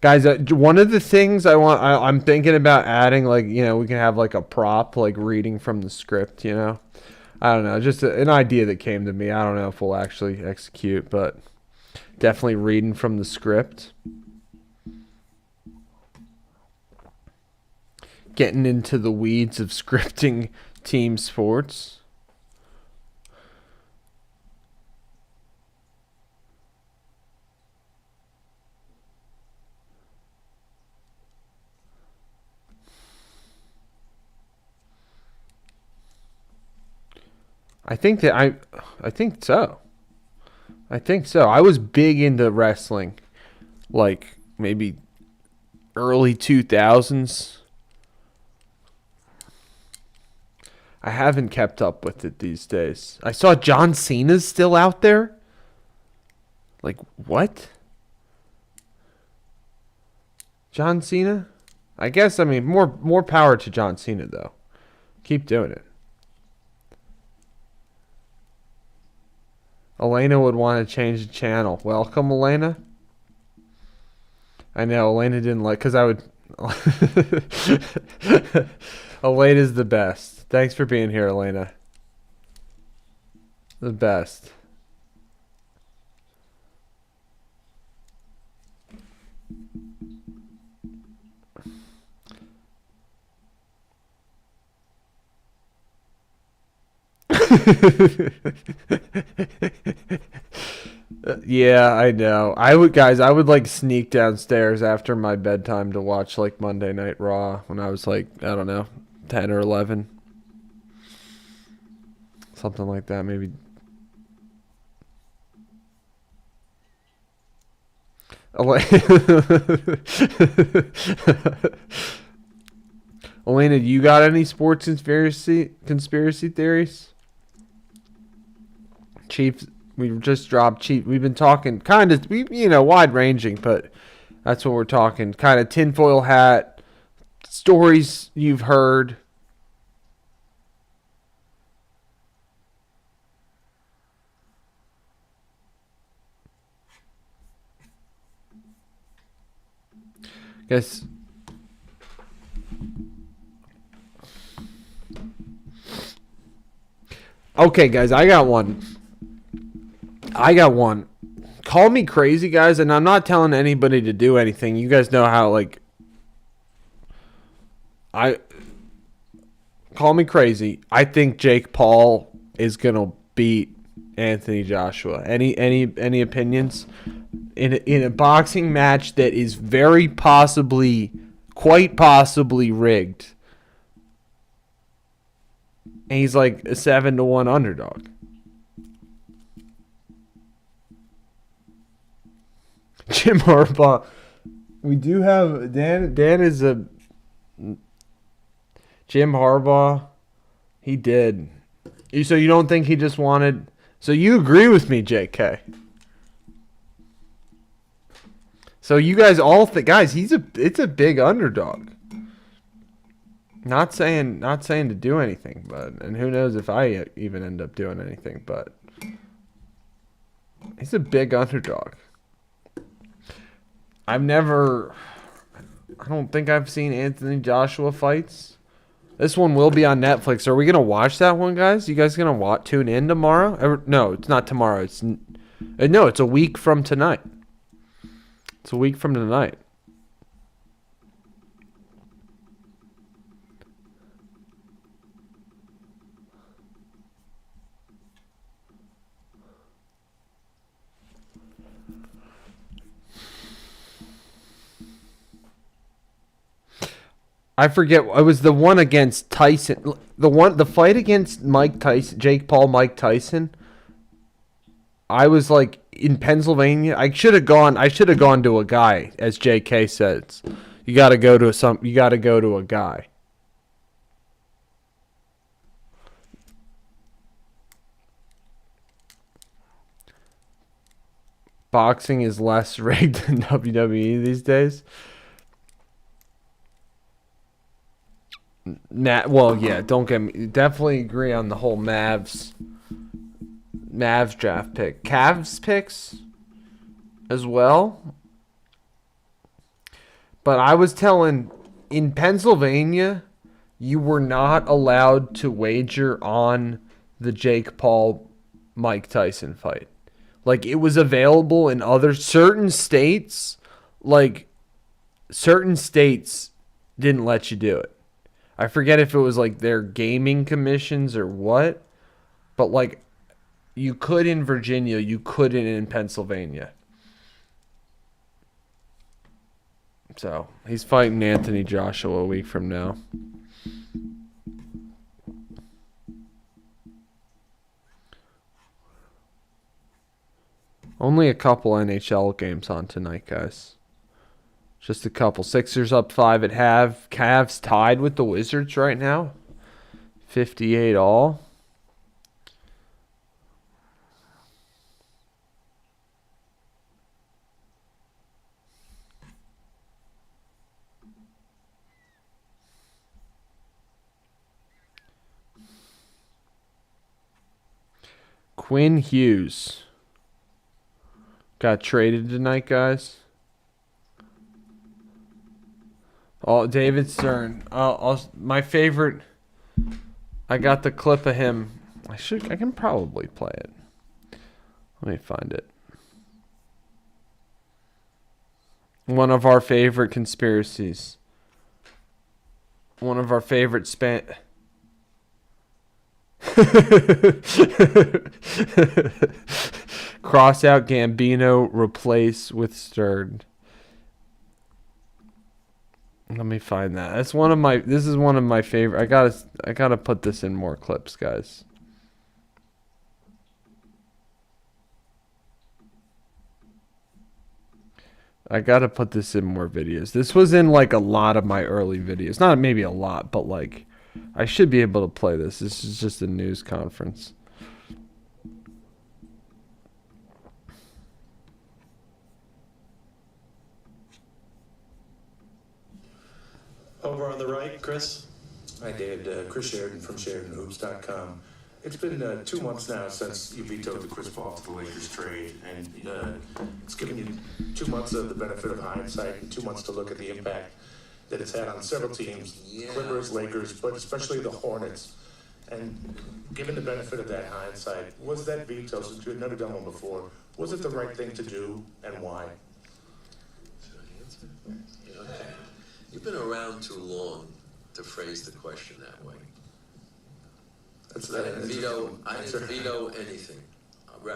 [SPEAKER 1] Guys, one of the things I'm thinking about adding, we can have a prop, reading from the script, I don't know, just an idea that came to me. I don't know if we'll actually execute, but definitely reading from the script. getting into the weeds of scripting team sports. I think so. I think so. I was big into wrestling, like maybe early 2000s. I haven't kept up with it these days. I saw John Cena's still out there. Like, what? John Cena? I guess, I mean, more power to John Cena, though. Keep doing it. Elena would want to change the channel. Welcome, Elena. I know, Elena didn't like, because I would... Elena's the best. Thanks for being here, Elena. The best. Yeah, I know. I would like sneak downstairs after my bedtime to watch like Monday Night Raw when I was like, I don't know, 10 or 11. Something like that, maybe. Elena, you got any sports conspiracy theories? Chiefs, we just dropped Chief. We've been talking kind of, wide ranging, but that's what we're talking. Kind of tinfoil hat stories you've heard. Guess. Okay, guys, I got one. Call me crazy, guys, and I'm not telling anybody to do anything. You guys know how, like, call me crazy. I think Jake Paul is gonna beat Anthony Joshua. Any opinions? In a boxing match that is very possibly, quite possibly rigged. And he's like a 7-1 underdog. Jim Harbaugh. We do have Dan is a Jim Harbaugh. He did. So you don't think he just wanted? So you agree with me, JK? So you guys all think, guys, it's a big underdog. Not saying to do anything, but and who knows if I even end up doing anything, but he's a big underdog. I don't think I've seen Anthony Joshua fights. This one will be on Netflix. Are we gonna watch that one, guys? You guys gonna tune in tomorrow? No, it's not tomorrow. It's a week from tonight. It's a week from tonight. I forget. It was the one against Tyson. The fight against Mike Tyson, Jake Paul, Mike Tyson. I was like in Pennsylvania. I should have gone to a guy, as JK says. You got to go to a guy. Boxing is less rigged than WWE these days. Well, yeah, don't get me. Definitely agree on the whole Mavs draft pick. Cavs picks as well. But I was telling, in Pennsylvania, you were not allowed to wager on the Jake Paul Mike Tyson fight. Like, it was available in certain states. Like, certain states didn't let you do it. I forget if it was like their gaming commissions or what, but like you could in Virginia, you couldn't in Pennsylvania. So he's fighting Anthony Joshua a week from now. Only a couple NHL games on tonight, guys. Just a couple. Sixers up 5 at half. Cavs tied with the Wizards right now. 58 all. Quinn Hughes got traded tonight, guys. Oh, David Stern. My favorite. I got the clip of him. I can probably play it. Let me find it. One of our favorite conspiracies. One of our favorite cross out Gambino, replace with Stern. Let me find that. This is one of my favorite. I gotta put this in more clips, guys. I gotta put this in more videos. This was in like a lot of my early videos. Not maybe a lot, but like I should be able to play this. This is just a news conference.
[SPEAKER 2] Over on the right, Chris. Hi, David. Chris Sheridan from SheridanHoops.com. It's been 2 months now since you vetoed the Chris Paul to the Lakers trade, and it's given you 2 months of the benefit of hindsight and 2 months to look at the impact that it's had on several teams, Clippers, Lakers, but especially the Hornets. And given the benefit of that hindsight, was that veto, since you had never done one before, was it the right thing to do, and why?
[SPEAKER 3] Okay. You've been around too long to phrase the question that way. I didn't veto anything.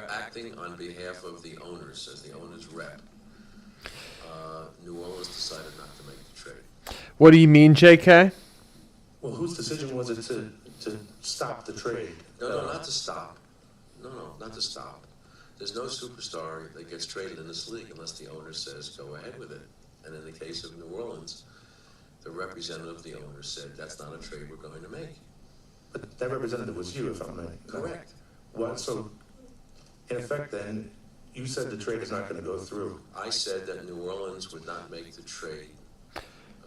[SPEAKER 3] Acting on behalf of the owners, as the owners' rep, New Orleans decided not to make the trade.
[SPEAKER 1] What do you mean, JK?
[SPEAKER 2] Well, whose decision was it to stop the trade?
[SPEAKER 3] No, not to stop. No, not to stop. There's no superstar that gets traded in this league unless the owner says, go ahead with it. And in the case of New Orleans, the representative of the owner said, that's not a trade we're going to make.
[SPEAKER 2] But that representative was you, if I'm right.
[SPEAKER 3] Correct.
[SPEAKER 2] Well, so, in effect then, you said the trade is not going to go through.
[SPEAKER 3] I said that New Orleans would not make the trade.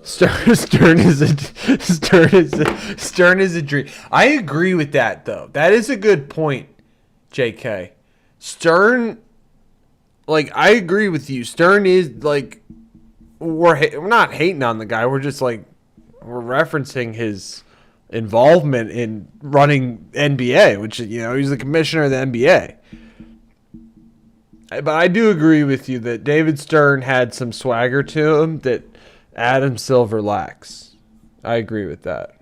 [SPEAKER 1] Stern is a dream. I agree with that, though. That is a good point, JK. Stern, like, I agree with you. Stern is, like, we're not hating on the guy. We're just, like, we're referencing his involvement in running NBA, which, you know, he's the commissioner of the NBA. But I do agree with you that David Stern had some swagger to him that Adam Silver lacks. I agree with that.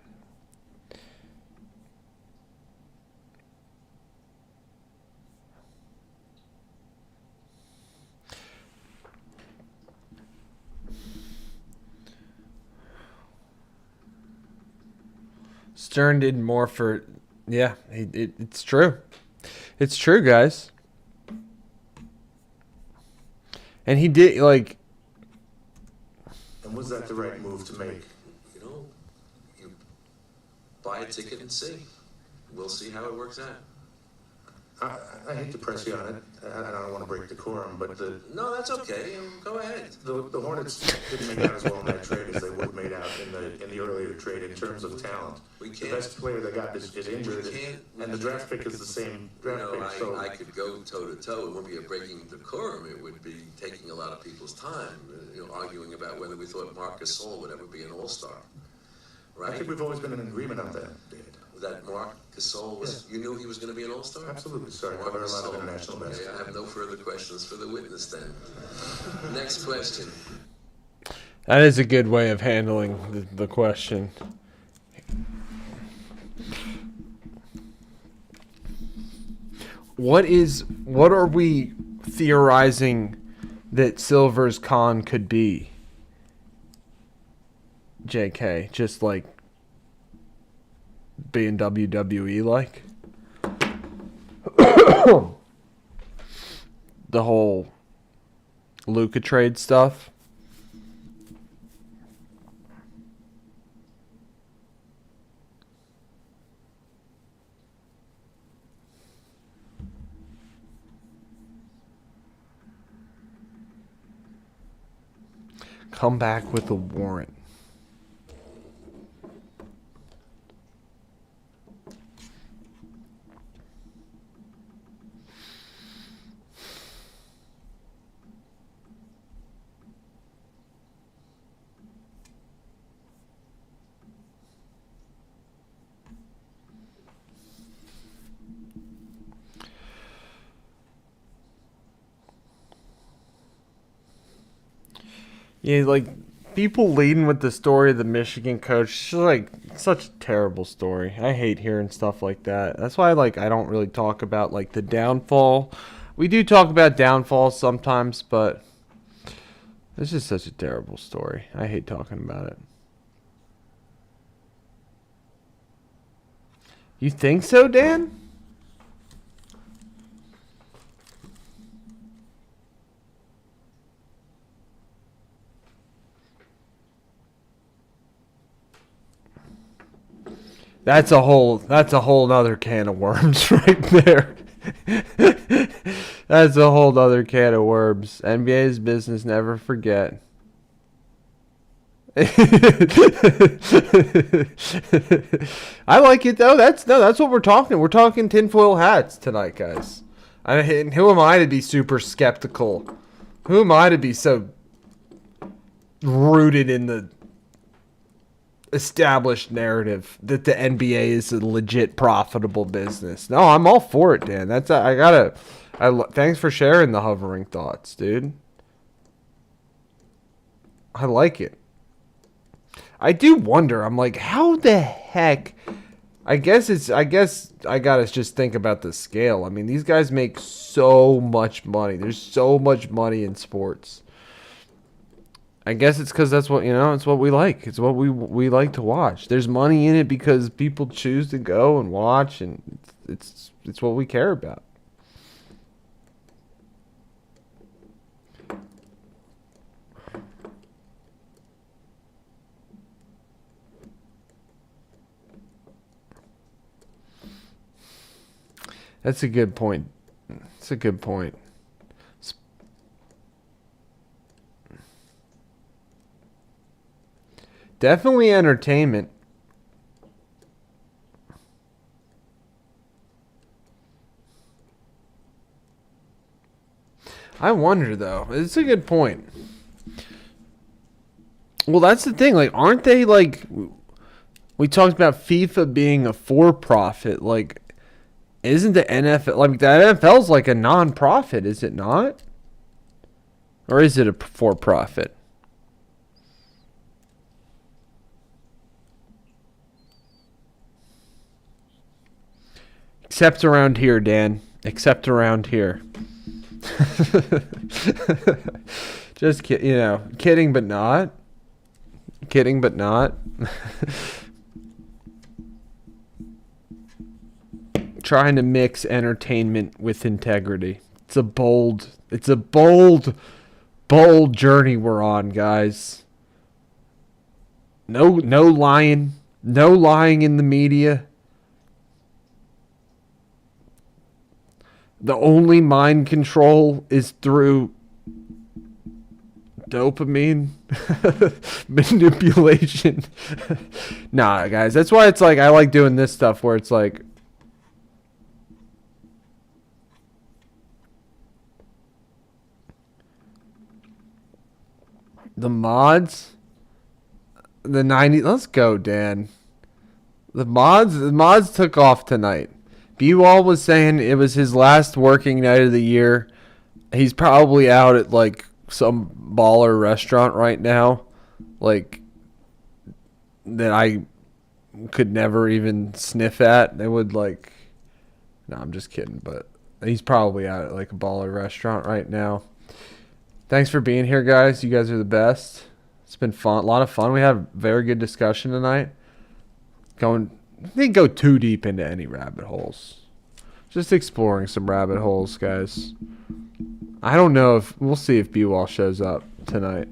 [SPEAKER 1] Stern did more for... Yeah, it's true. It's true, guys. And he did, like...
[SPEAKER 2] And was that the right move to make?
[SPEAKER 3] You know, you buy a ticket and see. We'll see how it works out.
[SPEAKER 2] I hate to press you on it. I don't want to break decorum, but
[SPEAKER 3] No, that's okay. Go ahead.
[SPEAKER 2] the Hornets didn't make out as well in that trade as they would have made out in the earlier trade in terms of talent. The best player they got is injured, and the draft pick is the same draft pick. So
[SPEAKER 3] I could go toe to toe. It wouldn't be a breaking decorum. It would be taking a lot of people's time, arguing about whether we thought Marc Gasol would ever be an all-star. Right?
[SPEAKER 2] I think we've always been in agreement on that, David.
[SPEAKER 3] That Marc Gasol was, you knew he was going to be an all-star?
[SPEAKER 2] Absolutely, sorry. I cover a lot of international basketball.
[SPEAKER 3] Okay, I have no further questions for the witness then. Next question.
[SPEAKER 1] That is a good way of handling the question. what are we theorizing that Silver's con could be? JK, just like being WWE like. The whole Luka trade stuff. Come back with a warrant. Yeah, like people leading with the story of the Michigan coach, it's just like such a terrible story. I hate hearing stuff like that. That's why I don't really talk about like the downfall. We do talk about downfalls sometimes, but it's just such a terrible story. I hate talking about it. You think so, Dan? That's a whole nother can of worms right there. That's a whole other can of worms. NBA's business, never forget. I like it though. That's what we're talking. We're talking tinfoil hats tonight, guys. And who am I to be super skeptical? Who am I to be so rooted in the established narrative that the NBA is a legit profitable business? No, I'm all for it, Dan. Thanks for sharing the hovering thoughts, dude. I like it. I do wonder. I'm like, how the heck? I guess I gotta just think about the scale. I mean, these guys make so much money. There's so much money in sports. I guess it's because that's what, it's what we like. It's what we like to watch. There's money in it because people choose to go and watch, and it's what we care about. That's a good point. That's a good point. Definitely entertainment. I wonder though. It's a good point. Well, that's the thing. Like, aren't they like? We talked about FIFA being a for-profit. Like, isn't the NFL like the NFL's like a non-profit? Is it not? Or is it a for-profit? Except around here, Dan. Except around here. Just kidding but not. Kidding but not. Trying to mix entertainment with integrity. It's a bold journey we're on, guys. No lying. No lying in the media. The only mind control is through dopamine manipulation. Nah, guys, that's why it's like I like doing this stuff where it's like the mods, the 90s. Let's go, Dan. The mods took off tonight. B-Wall was saying it was his last working night of the year. He's probably out at like some baller restaurant right now, like that I could never even sniff at. They would like. No, I'm just kidding, but He's probably out at like a baller restaurant right now. Thanks for being here, guys. You guys are the best. It's been fun, a lot of fun. We had a very good discussion tonight. Didn't go too deep into any rabbit holes. Just exploring some rabbit holes, guys. I don't know if we'll see if B-Wall shows up tonight.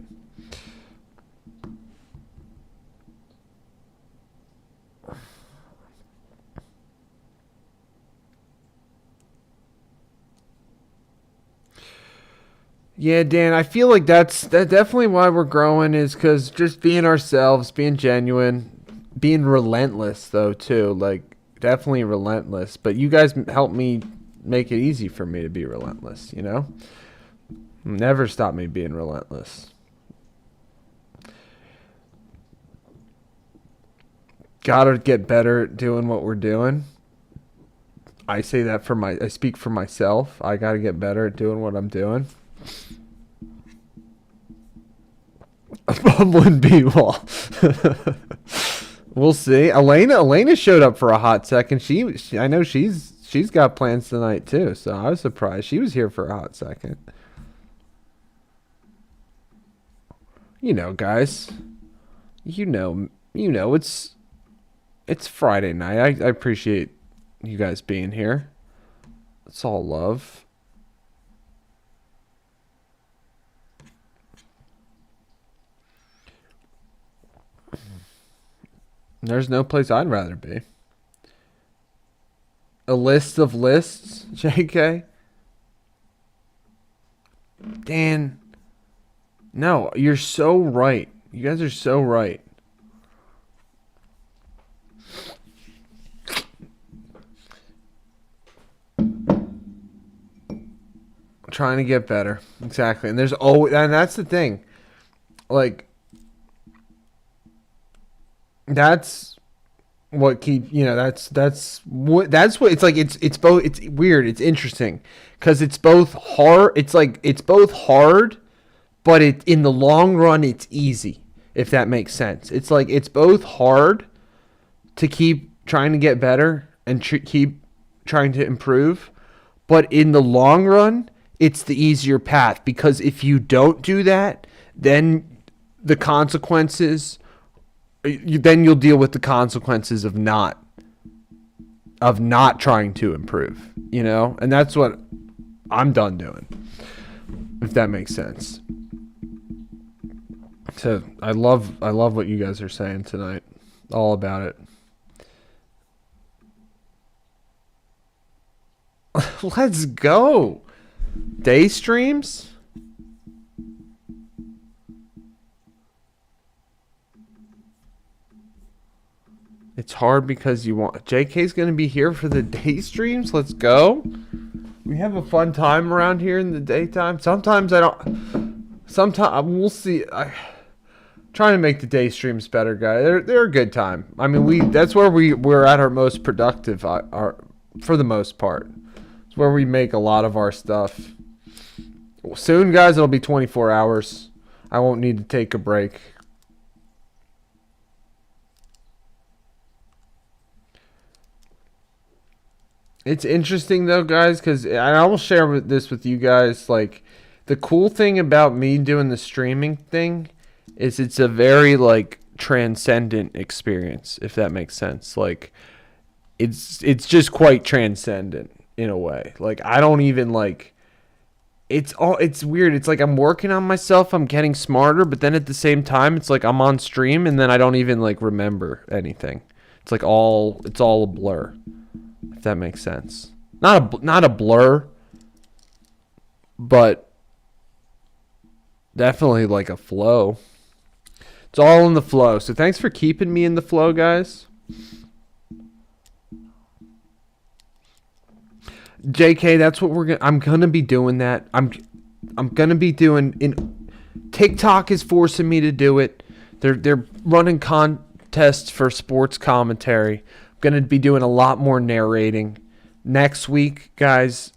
[SPEAKER 1] Yeah, Dan, I feel like that's definitely why we're growing is because just being ourselves, being genuine, being relentless though too, like definitely relentless. But you guys help me make it easy for me to be relentless. You know, never stop me being relentless. Gotta get better at doing what we're doing. I say that I speak for myself. I gotta get better at doing what I'm doing. Bumbling B-Wall. We'll see. Elena showed up for a hot second. I know she's got plans tonight too. So I was surprised she was here for a hot second. You know, guys. You know. It's Friday night. I appreciate you guys being here. It's all love. There's no place I'd rather be. A list of lists, JK? Dan. No, you're so right. You guys are so right. Trying to get better. Exactly. And that's the thing. Like, that's what that's what it's like. It's both. It's weird. It's interesting because it's both hard. It's both hard, but in the long run it's easy, if that makes sense. It's like it's both hard to keep trying to get better and keep trying to improve, but in the long run it's the easier path, because if you don't do that, then the consequences. Then you'll deal with the consequences of not trying to improve, you know? And that's what I'm done doing, if that makes sense. So I love what you guys are saying tonight. All about it. Let's go. Day streams? It's hard because you want... JK's going to be here for the day streams? Let's go. We have a fun time around here in the daytime. Sometimes I don't... Sometimes... We'll see. Trying to make the day streams better, guys. They're a good time. I mean, that's where we're at our most productive, for the most part. It's where we make a lot of our stuff. Soon, guys, it'll be 24 hours. I won't need to take a break. It's interesting though, guys, because I will share this with you guys. Like, the cool thing about me doing the streaming thing is it's a very like transcendent experience, if that makes sense. Like, it's just quite transcendent in a way. Like, I don't even like. It's weird. It's like I'm working on myself. I'm getting smarter, but then at the same time, it's like I'm on stream and then I don't even like remember anything. It's like it's all a blur. If that makes sense. Not a blur, but definitely like a flow. It's all in the flow. So thanks for keeping me in the flow, guys. JK, that's what I'm gonna be doing that. I'm gonna be doing TikTok is forcing me to do it. They're running contests for sports commentary. Going to be doing a lot more narrating next week, guys.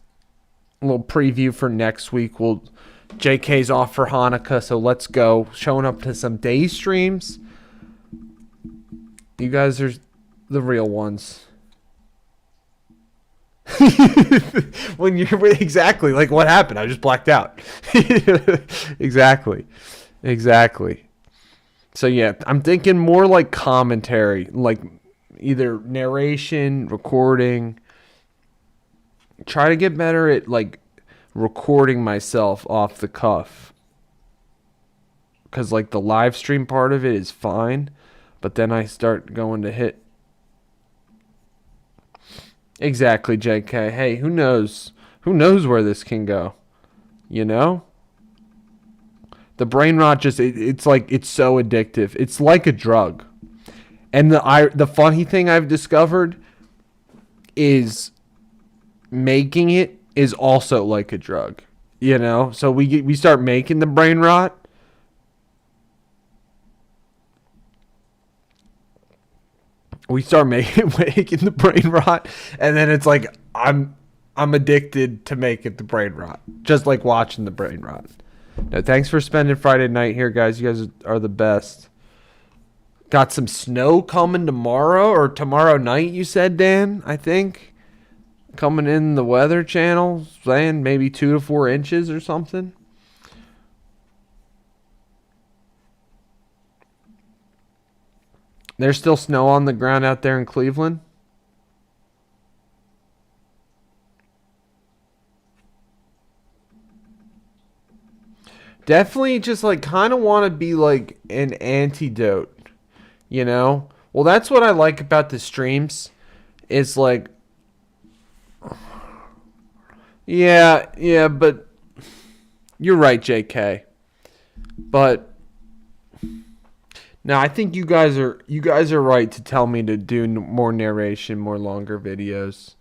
[SPEAKER 1] A little preview for next week. JK's off for Hanukkah, so let's go. Showing up to some day streams. You guys are the real ones. When you're exactly like what happened, I just blacked out. Exactly. Exactly. So yeah, I'm thinking more like commentary, like either narration, recording. Try to get better at like recording myself off the cuff. Cuz like the live stream part of it is fine, but then I start going to hit. Exactly, JK. Hey, who knows? Who knows where this can go? You know? The brain rot just it's like it's so addictive. It's like a drug. And the funny thing I've discovered is making it is also like a drug. You know? So we start making the brain rot. We start making the brain rot, and then it's like I'm addicted to making the brain rot, just like watching the brain rot. No, thanks for spending Friday night here, guys. You guys are the best. Got some snow coming tomorrow or tomorrow night. You said, Dan, I think coming in the Weather Channel saying maybe 2 to 4 inches or something. There's still snow on the ground out there in Cleveland. Definitely just like kind of want to be like an antidote, you know? Well, that's what I like about the streams is like yeah, but you're right, JK. But now I think you guys are right to tell me to do more narration, more longer videos.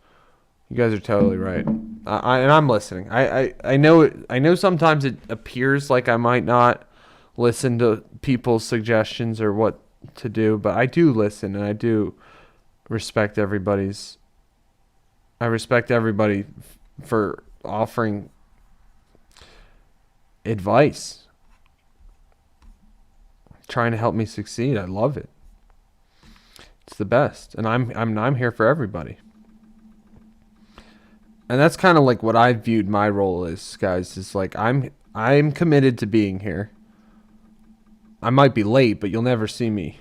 [SPEAKER 1] You guys are totally right. And I'm listening. I know sometimes it appears like I might not listen to people's suggestions or what to do, but I do listen and I do respect everybody's. I respect everybody for offering advice, trying to help me succeed. I love it. It's the best, and I'm here for everybody. And that's kind of like what I viewed my role as, guys. Is like I'm committed to being here. I might be late, but you'll never see me.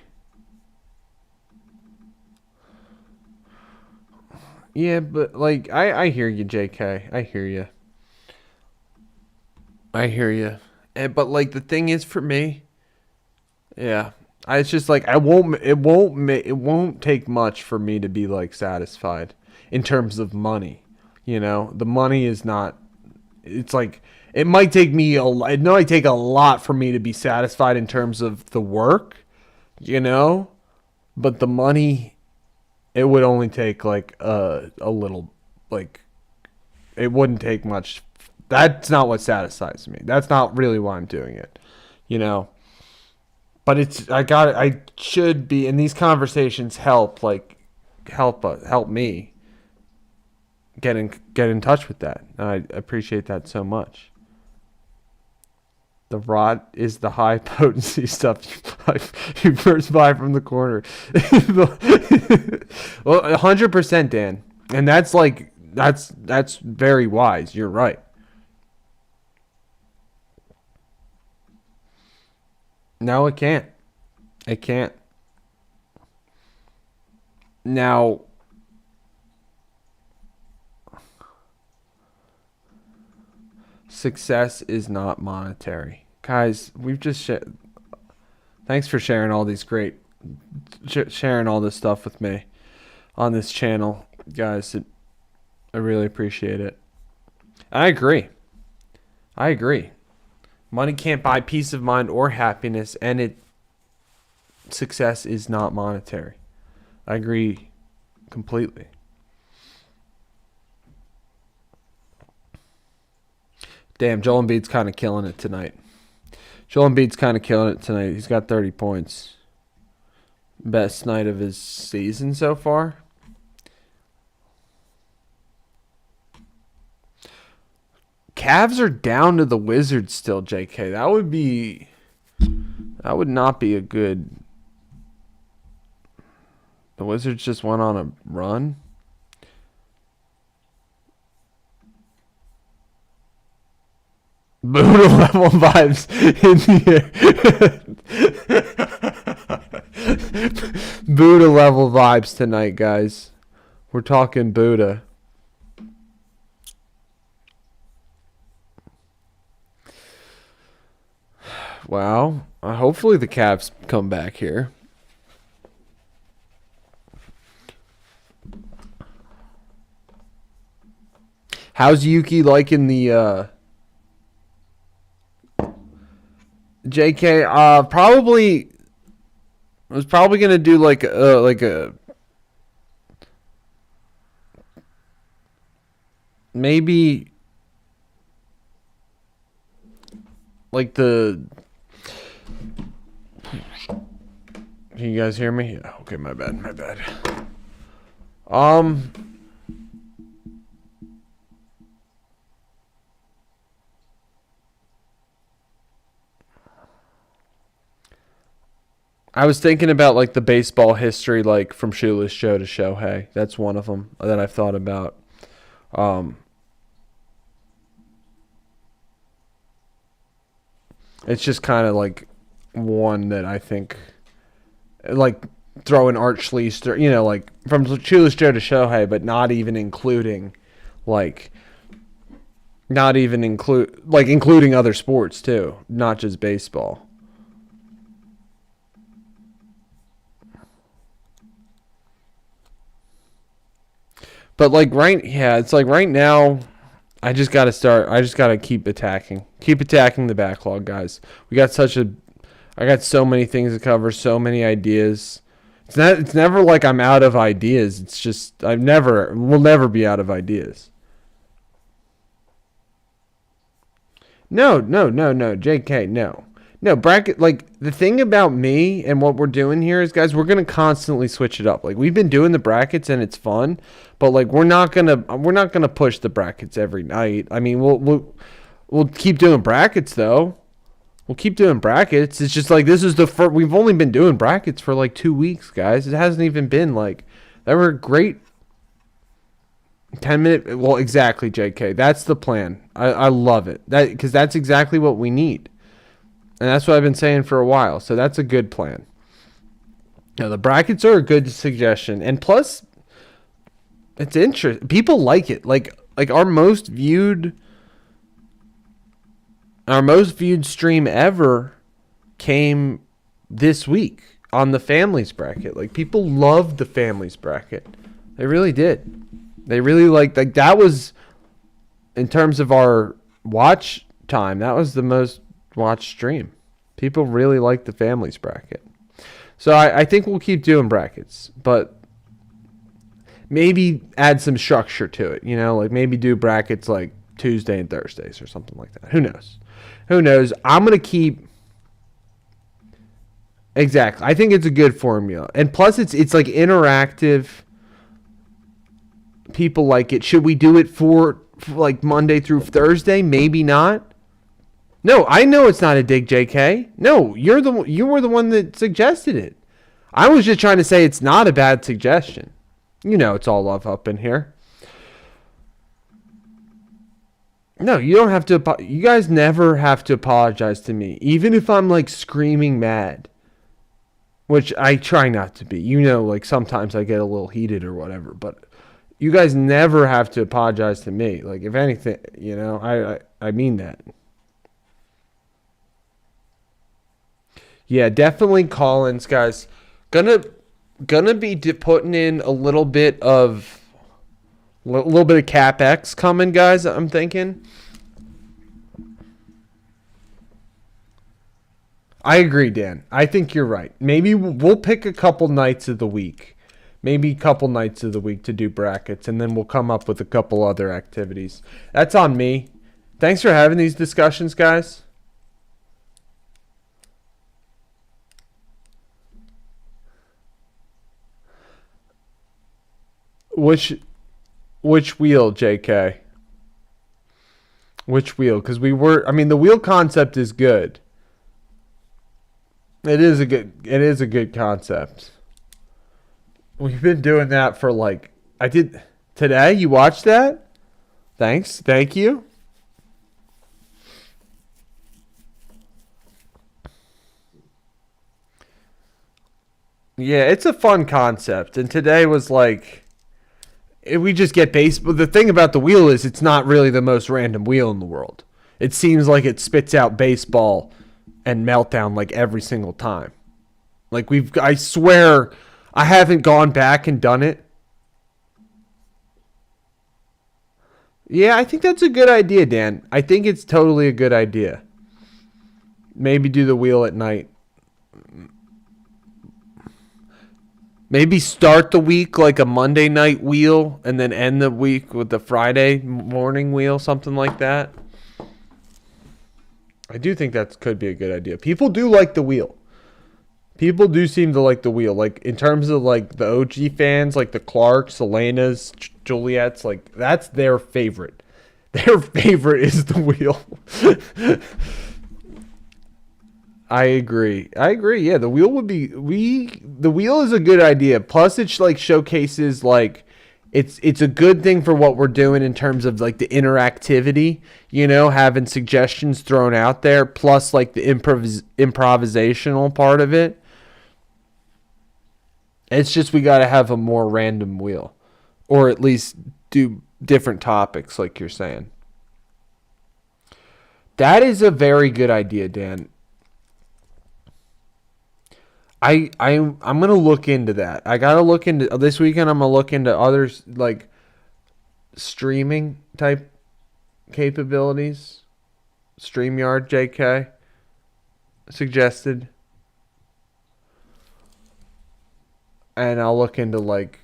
[SPEAKER 1] Yeah, but like I hear you, JK. I hear you. I hear you. But like the thing is for me, yeah, it's just like it won't take much for me to be like satisfied in terms of money. You know, the money is not. It's like it might take me it might take a lot for me to be satisfied in terms of the work. You know, but the money, it would only take like a little, like it wouldn't take much. That's not what satisfies me. That's not really why I'm doing it. You know. But I should be, and these conversations help me get in touch with that. And I appreciate that so much. The rot is the high potency stuff you first buy from the corner. Well, 100%, Dan. And that's very wise. You're right. No, it can't. It can't. Now, success is not monetary. Guys, we've just thanks for sharing all these sharing all this stuff with me on this channel. Guys, I really appreciate it. I agree. Money can't buy peace of mind or happiness, and success is not monetary. I agree completely. Damn, Joel Embiid's kind of killing it tonight. He's got 30 points. Best night of his season so far. Cavs are down to the Wizards still, JK. That would not be a good. The Wizards just went on a run. Buddha level vibes in the air. Buddha level vibes tonight, guys. We're talking Buddha. Wow. Hopefully the Cavs come back here. How's Yuki liking the JK? Probably I was probably gonna do like a maybe like the. Can you guys hear me? Yeah. Okay, my bad. I was thinking about like the baseball history, like from Shoeless Joe to Shohei. That's one of them that I've thought about. It's just kind of like one that I think, like throwing Art Schlichter, like from Shoeless Joe to Shohei, but not even including including other sports too, not just baseball. But it's like right now, I just got to keep attacking the backlog, guys. I got so many things to cover, so many ideas. It's never like I'm out of ideas. It's just we'll never be out of ideas. No, JK, no. No, bracket, like, the thing about me and what we're doing here is, guys, we're going to constantly switch it up. Like, we've been doing the brackets and it's fun, but, like, we're not going to push the brackets every night. I mean, we'll keep doing brackets, though. We'll keep doing brackets. It's just, like, this is the first, we've only been doing brackets for, like, 2 weeks, guys. It hasn't even been, like, they were great 10-minute, well, exactly, JK. That's the plan. I love it. Because that's exactly what we need. And that's what I've been saying for a while. So that's a good plan. Now, the brackets are a good suggestion. And plus, it's interesting. People like it. Like our most viewed stream ever came this week on the families bracket. Like, people loved the families bracket. They really did. They really like that was, in terms of our watch time, that was the most watch stream. People really like the families bracket. So I think we'll keep doing brackets, but maybe add some structure to it, like maybe do brackets like Tuesday and Thursdays or something like that. Who knows? I'm going to keep. Exactly. I think it's a good formula. And plus it's like interactive. People like it. Should we do it for like Monday through Thursday? Maybe not. No, I know it's not a dig, JK. No, you were the one that suggested it. I was just trying to say it's not a bad suggestion. It's all love up in here. No, you don't have to. You guys never have to apologize to me, even if I'm like screaming mad, which I try not to be. Like sometimes I get a little heated or whatever, but you guys never have to apologize to me. Like, if anything, I mean that. Yeah, definitely Collins, guys. Gonna be putting in a little bit of CapEx coming, guys. I'm thinking. I agree, Dan. I think you're right. Maybe we'll pick a couple nights of the week. Maybe a couple nights of the week to do brackets, and then we'll come up with a couple other activities. That's on me. Thanks for having these discussions, guys. Which wheel, JK? Which wheel? Because the wheel concept is good. It is a good concept. We've been doing that for I did today. You watched that? Thanks. Thank you. Yeah, it's a fun concept. And today was like, we just get baseball. The thing about the wheel is it's not really the most random wheel in the world. It seems like it spits out baseball and meltdown like every single time. Like I swear I haven't gone back and done it. Yeah, I think that's a good idea, Dan. I think it's totally a good idea. Maybe do the wheel at night. Maybe start the week like a Monday night wheel and then end the week with the Friday morning wheel, something like that. I do think that could be a good idea. People do like the wheel. People do seem to like the wheel. Like in terms of like the OG fans, like the Clarks, Elena's, Juliet's, like that's their favorite. Their favorite is the wheel. I agree. Yeah, the wheel would be the wheel is a good idea. Plus it like showcases like it's a good thing for what we're doing in terms of like the interactivity, having suggestions thrown out there plus like the improvisational part of it. It's just we got to have a more random wheel or at least do different topics like you're saying. That is a very good idea, Dan. I'm gonna look into that. I gotta look into this weekend. I'm gonna look into others like streaming type capabilities. StreamYard, JK suggested, and I'll look into like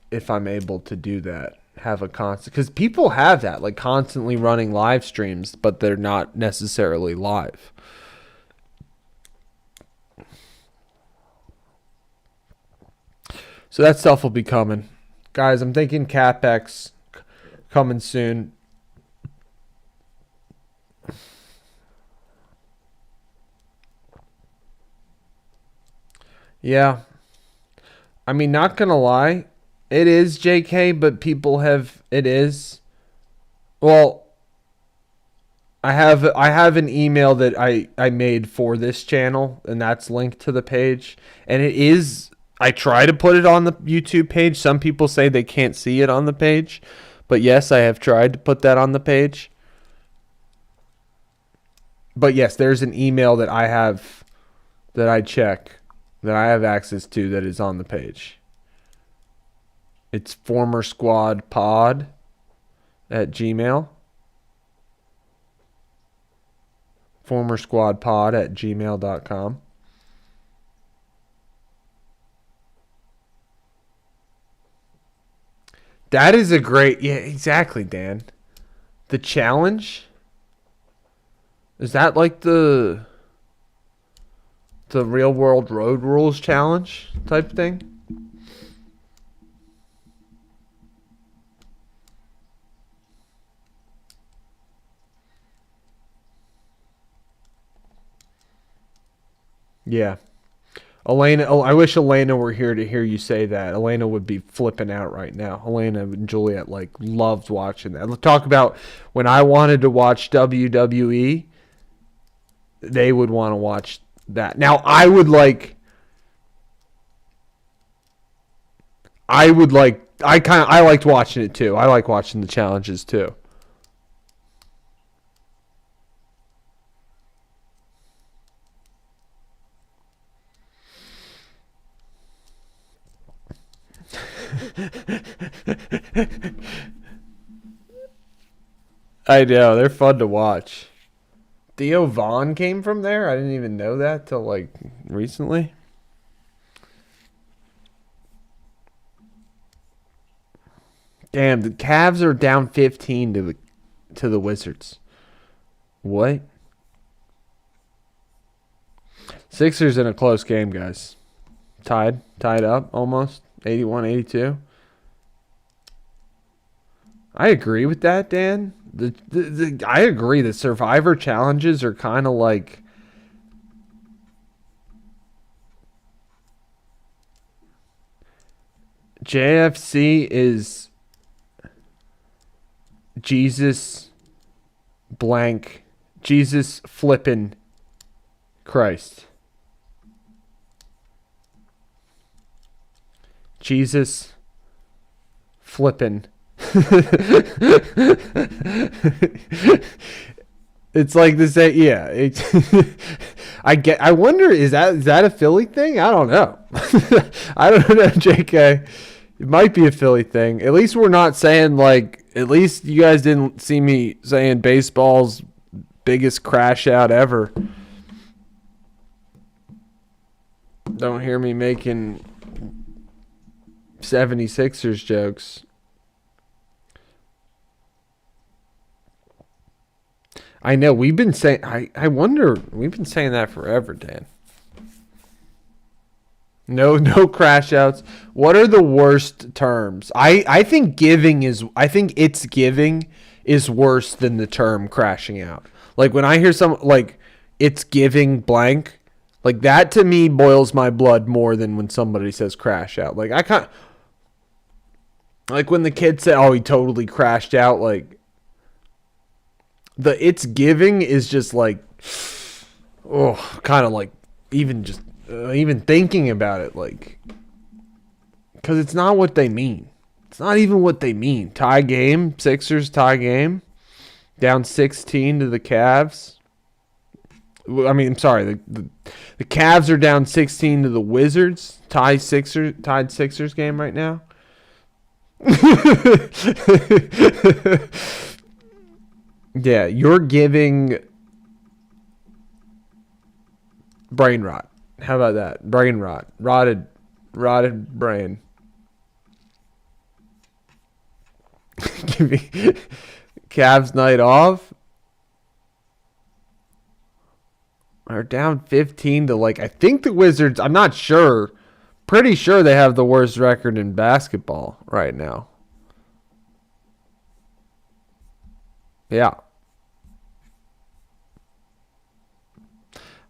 [SPEAKER 1] if I'm able to do that. Have a constant because people have that like constantly running live streams, but they're not necessarily live. So that stuff will be coming. Guys, I'm thinking CapEx coming soon. Yeah. I mean, not going to lie. It is JK, but it is. Well, I have an email that I made for this channel, and that's linked to the page. And it is, I try to put it on the YouTube page. Some people say they can't see it on the page. But yes, I have tried to put that on the page. But yes, there's an email that I have, that I check, that I have access to that is on the page. It's former squad pod at Gmail. Former squad pod at gmail.com. That is a great, yeah, exactly, Dan. The challenge? Is that like the real world road rules challenge type thing? Yeah. Elena, I wish Elena were here to hear you say that. Elena would be flipping out right now. Elena and Juliet like loved watching that. Let's talk about when I wanted to watch WWE, they would want to watch that. Now I liked watching it too. I like watching the challenges too. I know, they're fun to watch. Theo Vaughn came from there? I didn't even know that till like recently. Damn, the Cavs are down 15 to the Wizards. What? Sixers in a close game, guys. Tied up almost. 81-82. I agree with that, Dan. I agree. The Survivor challenges are kind of like JFC is Jesus blank Jesus flippin' Christ. Jesus flippin'. It's like the same, yeah. I wonder, is that a Philly thing? I don't know. I don't know, JK. It might be a Philly thing. At least we're not saying like. At least you guys didn't see me saying baseball's biggest crash out ever. Don't hear me making 76ers jokes. I know we've been saying. I wonder. We've been saying that forever, Dan. No crash outs. What are the worst terms? I think giving is. I think it's giving is worse than the term crashing out. Like when I hear some like it's giving blank, like that to me boils my blood more than when somebody says crash out. Like I can't. Like when the kid said, "Oh, he totally crashed out," like. The it's giving is just like, oh, kind of like even just even thinking about it, like, because it's not what they mean. It's not even what they mean. Tie game, Sixers tie game, down 16 to the Cavs. I mean, I'm sorry, the Cavs are down 16 to the Wizards. Tied Sixers game right now. Yeah, you're giving brain rot. How about that? Brain rot. Rotted brain. Give me Cavs night off. Are down 15 to like, I think the Wizards, I'm not sure. Pretty sure they have the worst record in basketball right now. Yeah.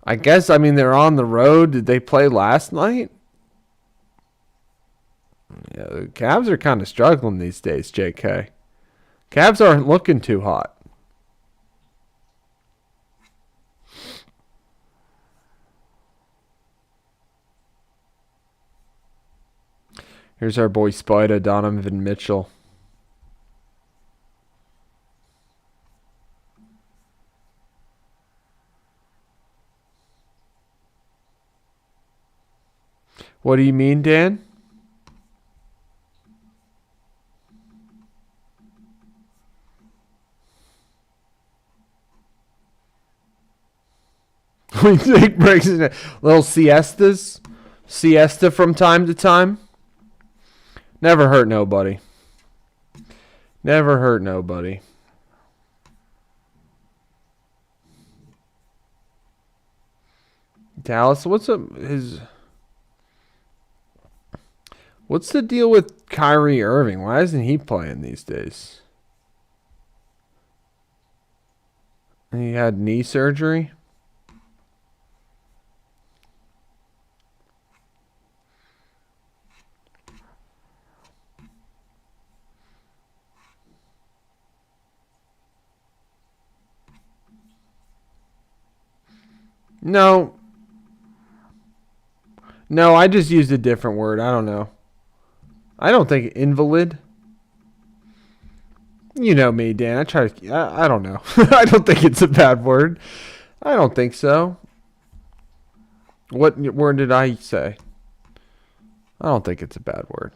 [SPEAKER 1] I guess, I mean, they're on the road. Did they play last night? Yeah, the Cavs are kind of struggling these days, JK. Cavs aren't looking too hot. Here's our boy Spider, Donovan Mitchell. What do you mean, Dan? We take breaks, little siestas, siesta from time to time. Never hurt nobody. Never hurt nobody. Dallas, what's up? What's the deal with Kyrie Irving? Why isn't he playing these days? He had knee surgery. No, I just used a different word. I don't know. I don't think invalid. You know me, Dan. I don't know. I don't think it's a bad word. I don't think so. What word did I say? I don't think it's a bad word.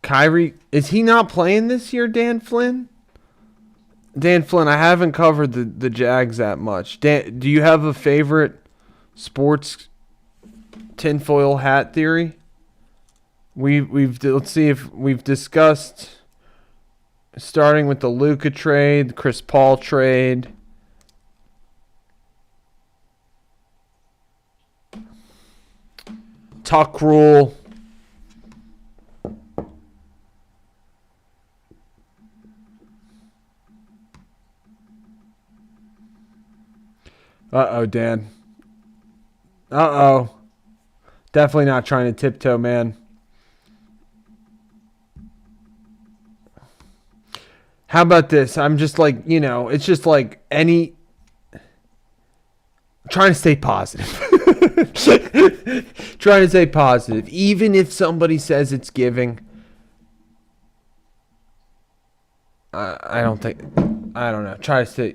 [SPEAKER 1] Kyrie, is he not playing this year, Dan Flynn? Dan Flynn, I haven't covered the Jags that much. Dan, do you have a favorite sports tinfoil hat theory? Let's see if we've discussed starting with the Luka trade, the Chris Paul trade. Tuck rule. Uh-oh, Dan. Uh-oh. Definitely not trying to tiptoe, man. How about this? I'm just like, it's just like trying to stay positive. Trying to stay positive. Even if somebody says it's giving, I don't know. Try to stay,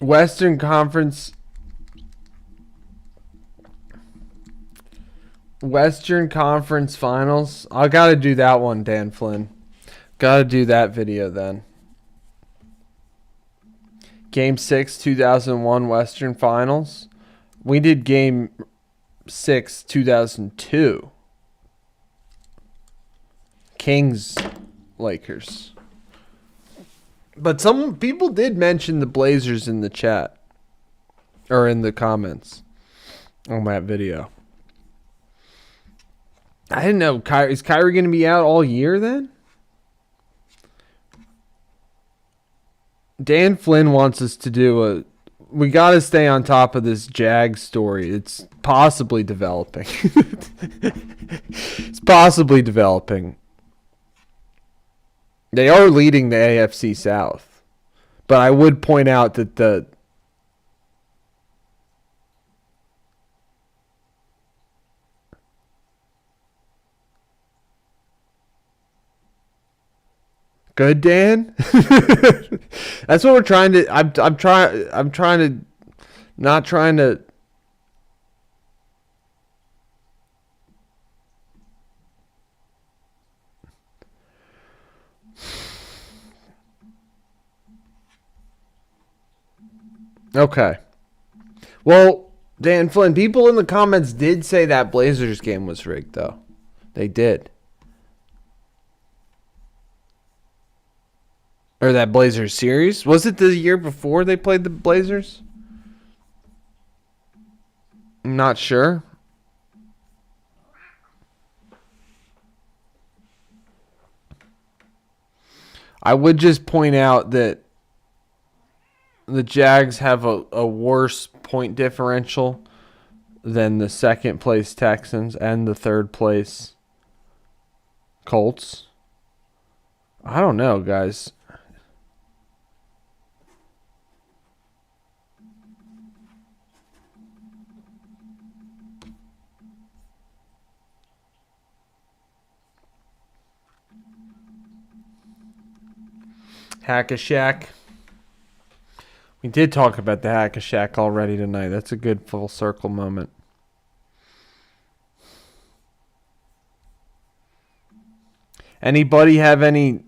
[SPEAKER 1] Western Conference Finals. I gotta do that one, Dan Flynn. Gotta do that video then. Game 6, 2001 Western Finals. We did Game 6, 2002. Kings, Lakers. But some people did mention the Blazers in the chat. Or in the comments on that video. I didn't know. Is Kyrie going to be out all year then? Dan Flynn wants us to do we got to stay on top of this Jag story. It's possibly developing. It's possibly developing. They are leading the AFC South. But I would point out that Good, Dan. That's what we're trying to. I'm trying to. Not trying to. Okay. Well, Dan Flynn, people in the comments did say that Blazers game was rigged, though. They did. Or that Blazers series. Was it the year before they played the Blazers? I'm not sure. I would just point out that the Jags have a worse point differential than the second place Texans and the third place Colts. I don't know, guys. Hack-a-Shack. We did talk about the Hack-a-Shack already tonight. That's a good full circle moment. Anybody have any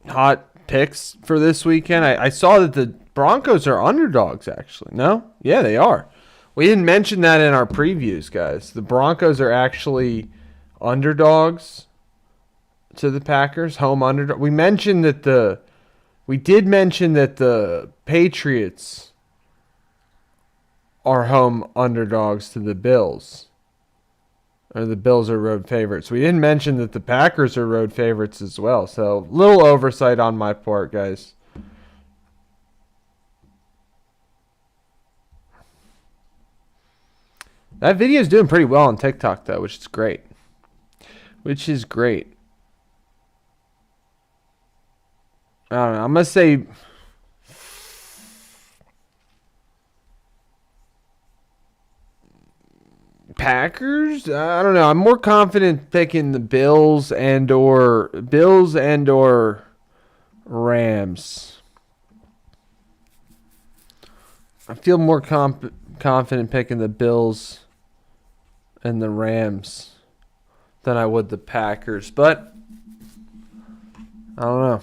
[SPEAKER 1] hot picks for this weekend? I saw that the Broncos are underdogs, actually. No? Yeah, they are. We didn't mention that in our previews, guys. The Broncos are actually underdogs to the Packers, home underdog. We did mention that the Patriots are home underdogs to the Bills. Or the Bills are road favorites. We didn't mention that the Packers are road favorites as well. So, little oversight on my part, guys. That video is doing pretty well on TikTok, though, which is great. I don't know. I'm going to say Packers? I don't know. I'm more confident picking the Bills and or Rams. I feel more confident picking the Bills and the Rams than I would the Packers, but I don't know.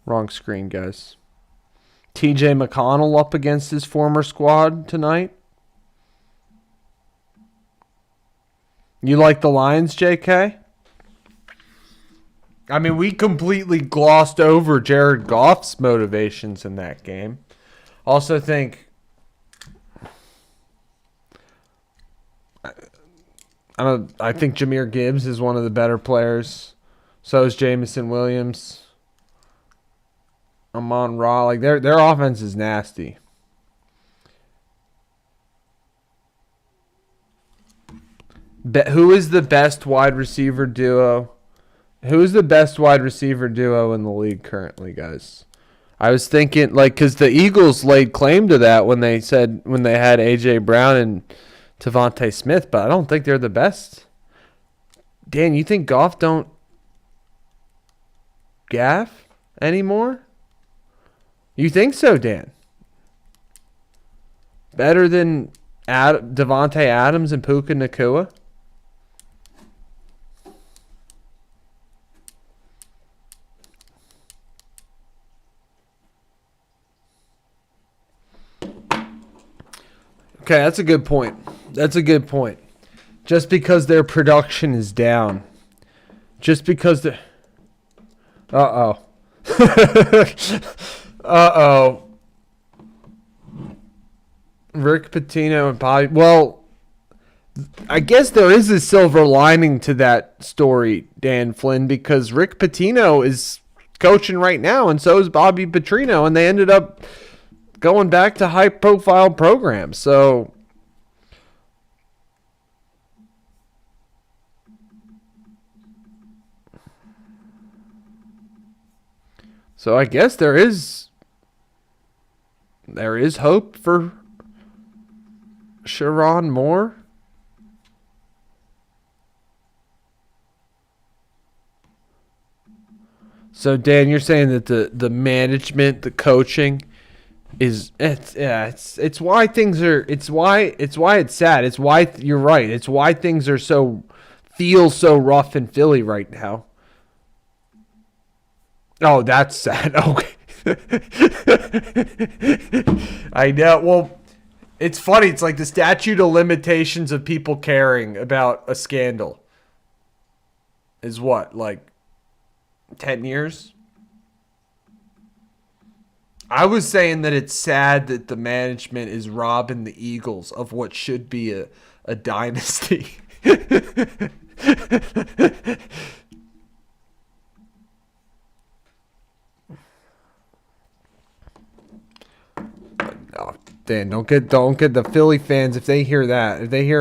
[SPEAKER 1] Wrong screen, guys. TJ McConnell up against his former squad tonight. You like the Lions, JK? I mean, we completely glossed over Jared Goff's motivations in that game. Also think I think Jahmyr Gibbs is one of the better players. So is Jamison Williams. Amon Ra. Like their offense is nasty. Who is the best wide receiver duo? Who is the best wide receiver duo in the league currently, guys? I was thinking, like, because the Eagles laid claim to that when they had A.J. Brown and Devontae Smith, but I don't think they're the best. Dan, you think Goff don't gaff anymore? You think so, Dan? Better than Devontae Adams and Puka Nacua? Okay, that's a good point. Just because their production is down. Just because the... Uh-oh. Uh-oh. Rick Pitino and Bobby... Well, I guess there is a silver lining to that story, Dan Flynn, because Rick Pitino is coaching right now, and so is Bobby Petrino, and they ended up going back to high-profile programs. So I guess there is hope for Sharon Moore. So Dan, you're saying that the management, the coaching it's why things are it's why it's sad. It's why you're right. It's why things are feel so rough in Philly right now. Oh, that's sad. Okay. I know. Well, it's funny. It's like the statute of limitations of people caring about a scandal is what, like 10 years? I was saying that it's sad that the management is robbing the Eagles of what should be a dynasty. Oh, Dan, don't get the Philly fans, if they hear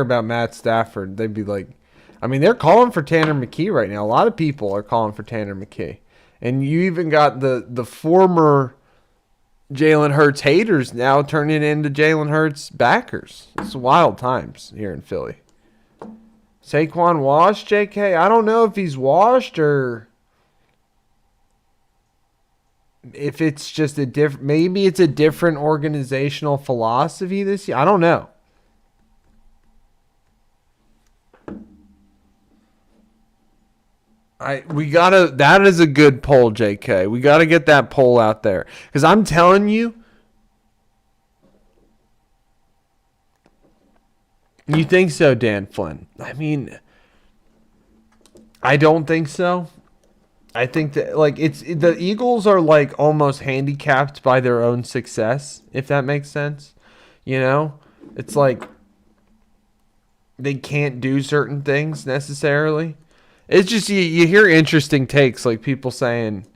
[SPEAKER 1] about Matt Stafford, they'd be like, I mean, they're calling for Tanner McKee right now. A lot of people are calling for Tanner McKee. And you even got the former Jalen Hurts haters now turning into Jalen Hurts backers. It's wild times here in Philly. Saquon washed, JK? I don't know if he's washed or if it's just maybe it's a different organizational philosophy this year. I don't know. That is a good poll, JK. We gotta get that poll out there. Because I'm telling you, you think so, Dan Flynn? I mean, I don't think so. I think that the Eagles are like almost handicapped by their own success, if that makes sense. You know? It's like they can't do certain things necessarily. It's just you hear interesting takes, like people saying,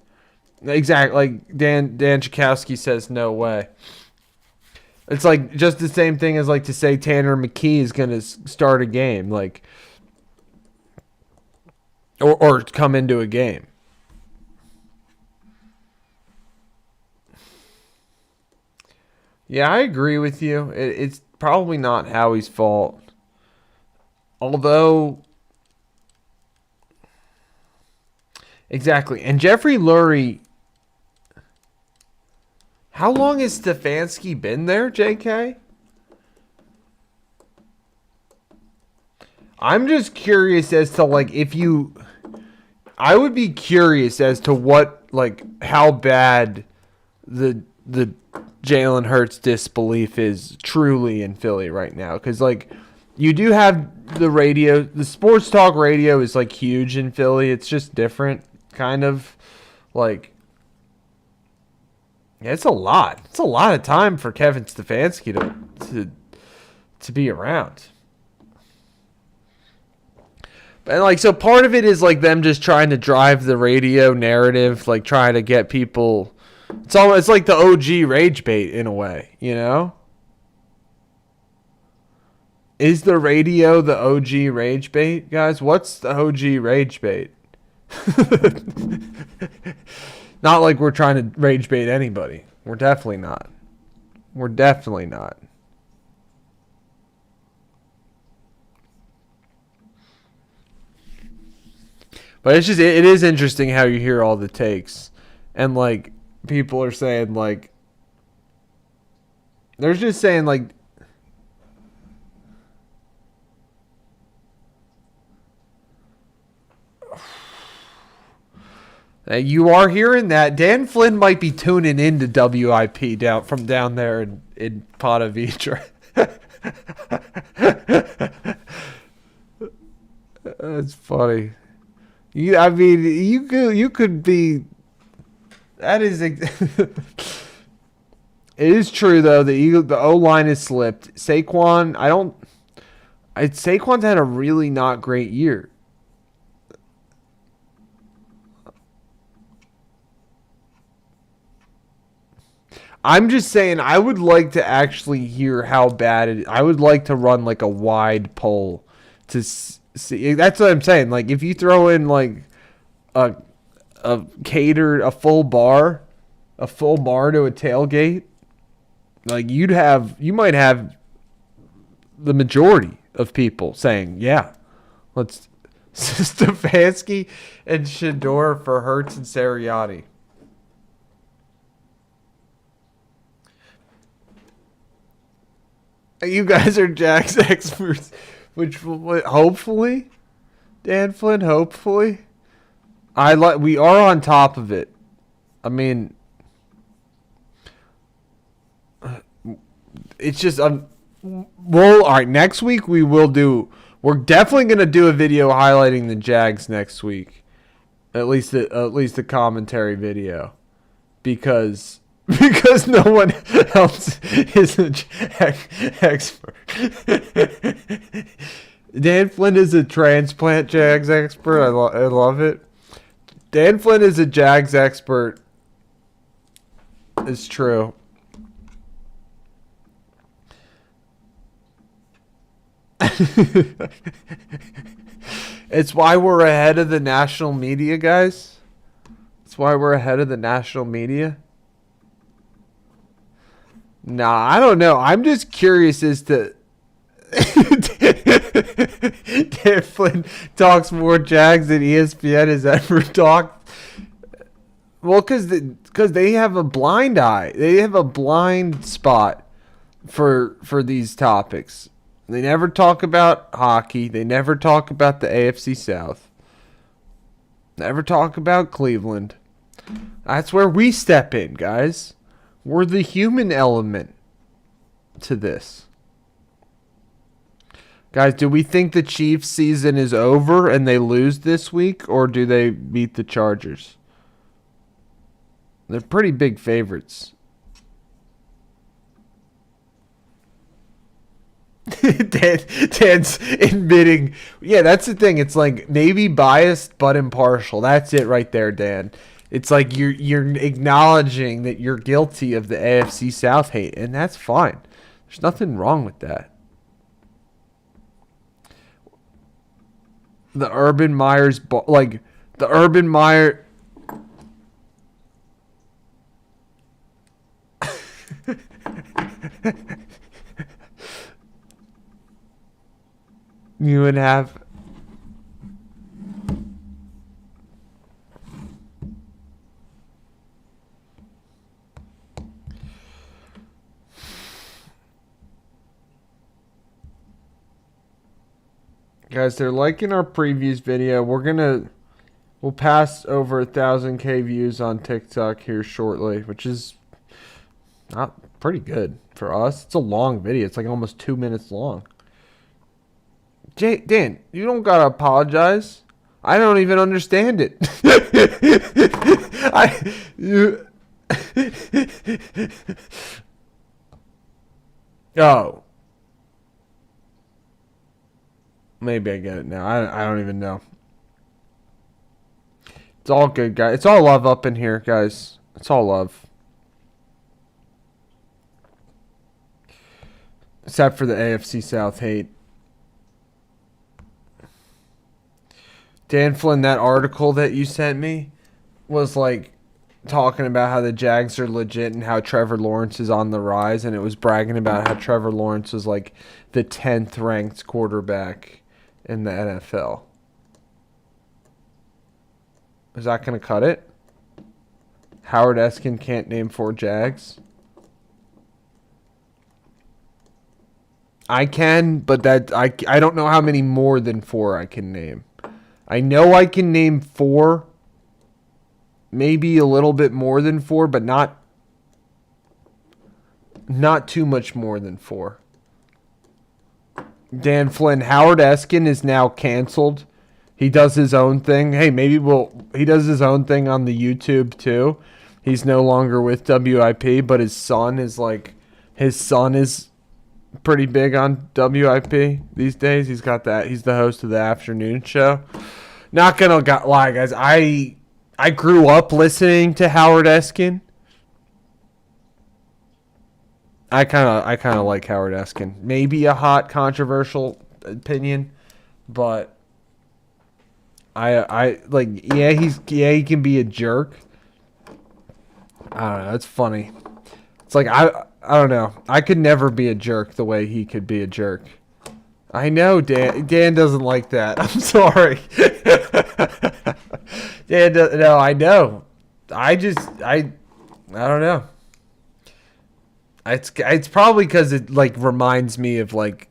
[SPEAKER 1] exactly, like Dan Chakowski says, no way. It's like just the same thing as like to say Tanner McKee is going to start a game, like, or come into a game. Yeah, I agree with you. It's probably not Howie's fault, although. Exactly. And Jeffrey Lurie, how long has Stefanski been there, JK? I'm just curious as to I would be curious as to what, like, how bad the Jalen Hurts disbelief is truly in Philly right now. Because, like, you do have the radio, the sports talk radio is, like, huge in Philly. It's just different. Kind of like, yeah, it's a lot. It's a lot of time for Kevin Stefanski to be around. And like, so part of it is like them just trying to drive the radio narrative, like trying to get people It's like the OG rage bait in a way, you know? Is the radio the OG rage bait, guys? What's the OG rage bait? Not like we're trying to rage bait anybody. We're definitely not. We're definitely not. But it's just, it is interesting how you hear all the takes. And like, people are saying like, they're just saying like, you are hearing that. Dan Flynn might be tuning into WIP down there in Ponte Vedra. That's funny. You could be. That is. It is true though. The O line is slipped. Saquon's had a really not great year. I'm just saying, I would like to actually hear how bad it is. I would like to run like a wide poll to see. That's what I'm saying. Like, if you throw in like a full bar to a tailgate, like you might have the majority of people saying, yeah, let's Stefanski and Shador for Hurts and Sirianni. You guys are Jack's experts, which hopefully, Dan Flynn, hopefully, we are on top of it. I mean, it's just well, all right. Next week we're definitely gonna do a video highlighting the Jags next week, at least the commentary video, because no one else is an expert. Dan Flynn is a transplant Jags expert. I love it. Dan Flynn is a Jags expert. It's true. It's why we're ahead of the national media, guys. It's why we're ahead of the national media. Nah, I don't know. I'm just curious as to. Dan Flynn talks more Jags than ESPN has ever talked. Well, because they have a blind eye. They have a blind spot for these topics. They never talk about hockey. They never talk about the AFC South. Never talk about Cleveland. That's where we step in, guys. We're the human element to this. Guys, do we think the Chiefs season is over and they lose this week, or do they beat the Chargers? They're pretty big favorites. Dan's admitting, yeah, that's the thing. It's like maybe biased but impartial. That's it right there, Dan. It's like you're acknowledging that you're guilty of the AFC South hate, and that's fine. There's nothing wrong with that. The Urban Meyer's, like the Urban Meyer. You would have. Guys, they're liking our previews video. We'll pass over 1,000K views on TikTok here shortly, which is not pretty good for us. It's a long video. It's like almost 2 minutes long. Dan, you don't gotta apologize. I don't even understand it. Oh. Maybe I get it now. I don't even know. It's all good, guys. It's all love up in here, guys. It's all love. except for the AFC South hate. Dan Flynn, that article that you sent me was like talking about how the Jags are legit and how Trevor Lawrence is on the rise, and it was bragging about how Trevor Lawrence was like the 10th ranked quarterback in the NFL. Is that going to cut it? Howard Eskin can't name 4 Jags. I can, but I don't know how many more than 4 I can name. I know I can name 4, maybe a little bit more than 4, but not too much more than 4. Dan Flynn, Howard Eskin is now canceled. He does his own thing. Hey, he does his own thing on the YouTube too. He's no longer with WIP, but his son is pretty big on WIP these days. He's got that. He's the host of the afternoon show. Not gonna lie, guys. I grew up listening to Howard Eskin. I kind of like Howard Eskin. Maybe a hot, controversial opinion, but I like. Yeah, he can be a jerk. I don't know. It's funny. It's like I don't know. I could never be a jerk the way he could be a jerk. I know Dan doesn't like that. I'm sorry. No, I know. I don't know. It's probably because it like reminds me of like,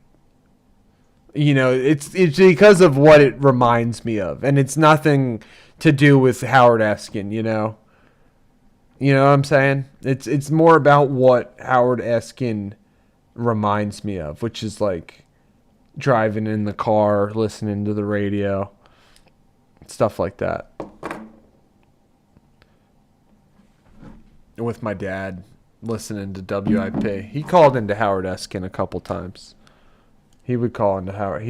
[SPEAKER 1] you know, it's because of what it reminds me of, and it's nothing to do with Howard Eskin, you know. You know what I'm saying? It's more about what Howard Eskin reminds me of, which is like driving in the car, listening to the radio, stuff like that. With my dad, listening to WIP. He called into Howard Eskin a couple times. He would call into Howard.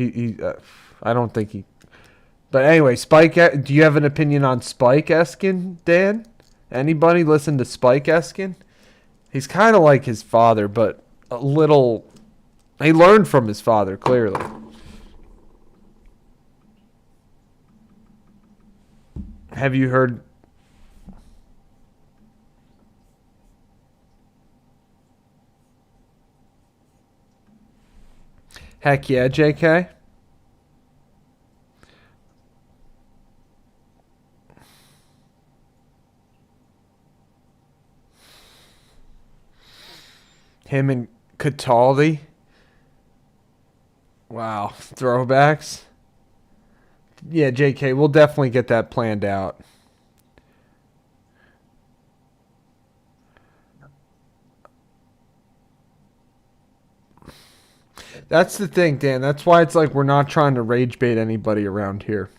[SPEAKER 1] I don't think he... But anyway, Spike, do you have an opinion on Spike Eskin, Dan? Anybody listen to Spike Eskin? He's kind of like his father, but a little... He learned from his father, clearly. Have you heard... Heck yeah, JK. Him and Cataldi. Wow, throwbacks. Yeah, JK, we'll definitely get that planned out. That's the thing, Dan. That's why it's like we're not trying to rage bait anybody around here.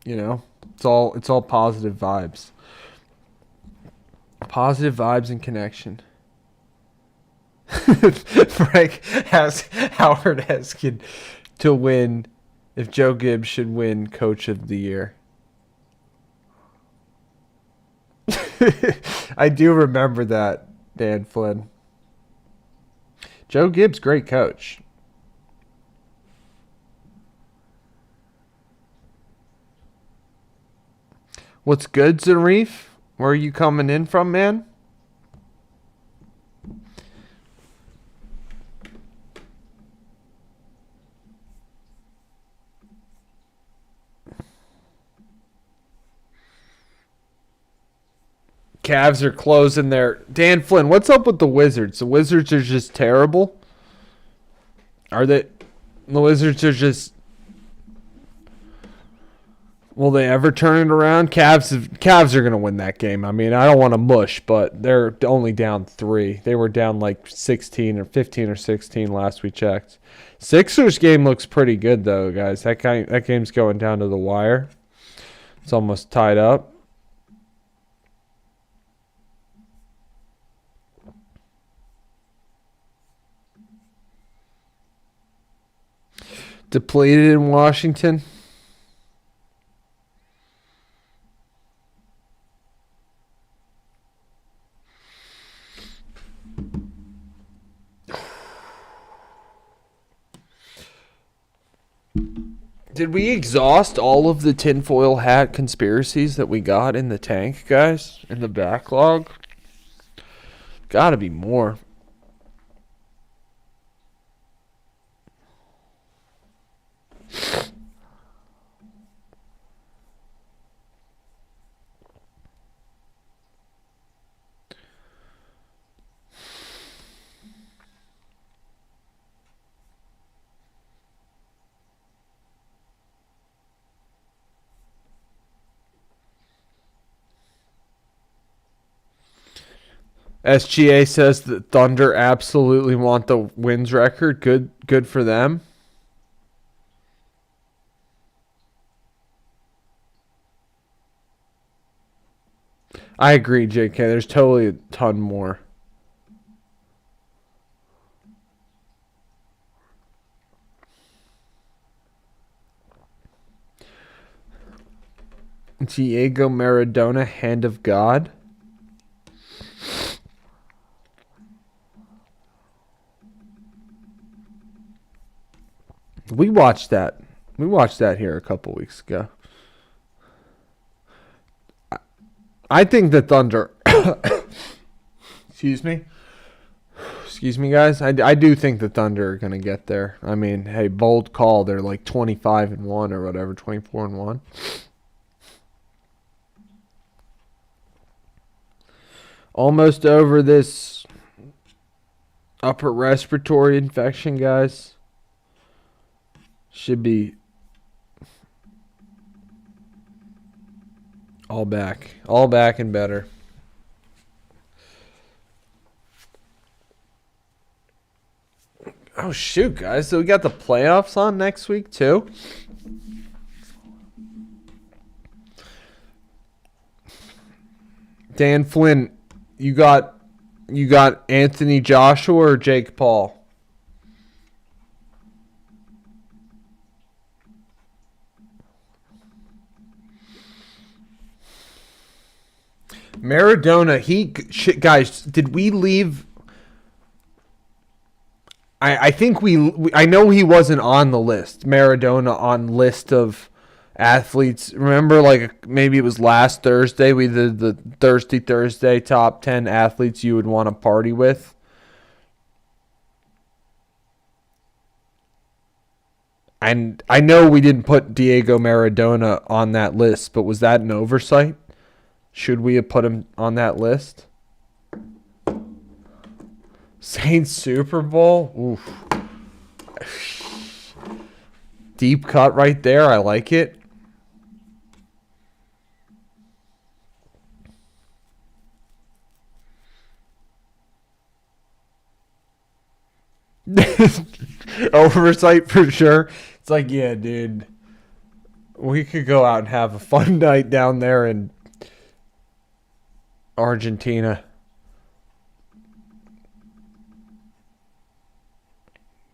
[SPEAKER 1] You know? It's all positive vibes. Positive vibes and connection. Frank has Howard Eskin to win if Joe Gibbs should win Coach of the Year. I do remember that, Dan Flynn. Joe Gibbs, great coach. What's good, Zarif? Where are you coming in from, man? Cavs are closing their... Dan Flynn, what's up with the Wizards? The Wizards are just terrible? Are they... The Wizards are just... Will they ever turn it around? Cavs are going to win that game. I mean, I don't want to mush, but they're only down 3. They were down like 16 or 15 or 16 last we checked. Sixers game looks pretty good, though, guys. That game's going down to the wire. It's almost tied up. Depleted in Washington. Did we exhaust all of the tinfoil hat conspiracies that we got in the tank, guys? In the backlog? Gotta be more. SGA says that Thunder absolutely want the wins record. Good for them. I agree, JK. There's totally a ton more. Diego Maradona, hand of God. We watched that. We watched that here a couple weeks ago. I think the Thunder. Excuse me. Excuse me, guys. I do think the Thunder are gonna get there. I mean, hey, bold call. They're like 25-1 or whatever, 24-1. Almost over this upper respiratory infection, guys. Should be all back and better. Oh shoot, guys! So we got the playoffs on next week too. Dan Flynn, you got Anthony Joshua or Jake Paul? Maradona, guys, did we leave? I think I know he wasn't on the list. Maradona on list of athletes. Remember, like maybe it was last Thursday, we did the Thirsty Thursday top 10 athletes you would want to party with. And I know we didn't put Diego Maradona on that list, but was that an oversight? Should we have put him on that list? Saints Super Bowl? Oof. Deep cut right there. I like it. Oversight for sure. It's like, yeah, dude. We could go out and have a fun night down there in Argentina.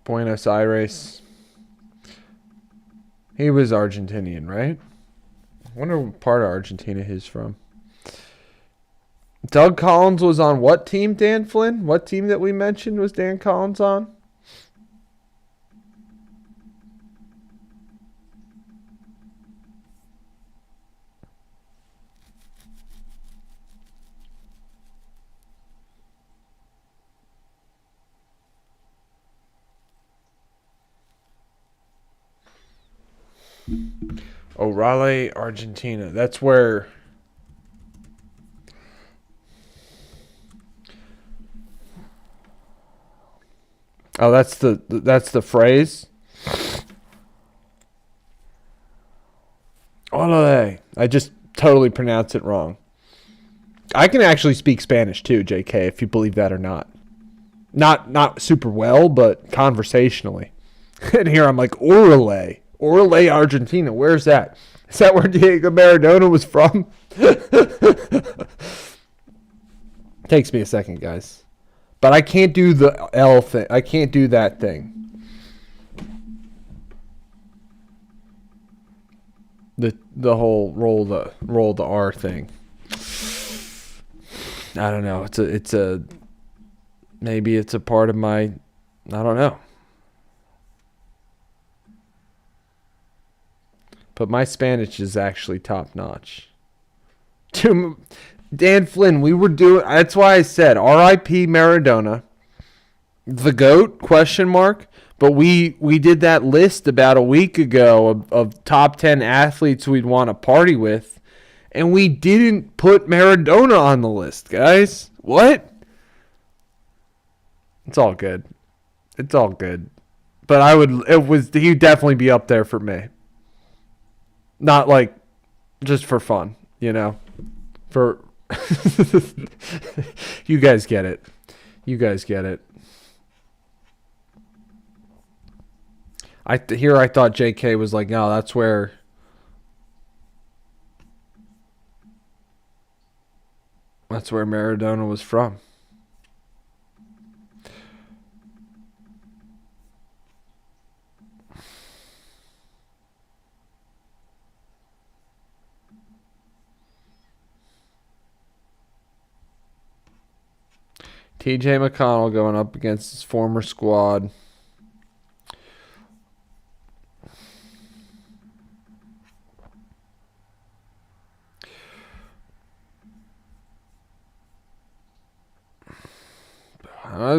[SPEAKER 1] Buenos Aires. He was Argentinian, right? I wonder what part of Argentina he's from. Doug Collins was on what team, Dan Flynn? What team that we mentioned was Dan Collins on? Oh, Raleigh, Argentina. That's where. Oh, that's the phrase. Raleigh. I just totally pronounced it wrong. I can actually speak Spanish too, JK, if you believe that or not. Not super well, but conversationally. And here I'm like, Orale, Argentina. Where's that? Is that where Diego Maradona was from? Takes me a second, guys. But I can't do the L thing. I can't do that thing. The whole roll the R thing. I don't know. It's a maybe it's a part of my, I don't know. but my Spanish is actually top notch. Dan Flynn, we were doing. That's why I said R.I.P. Maradona, the GOAT? Question mark. But we did that list about a week ago of top 10 athletes we'd want to party with, and we didn't put Maradona on the list, guys. What? It's all good. It's all good. But he'd definitely be up there for me. Not like just for fun, you know. For you guys get it. You guys get it. I thought JK was like, no, that's where Maradona was from. TJ McConnell going up against his former squad.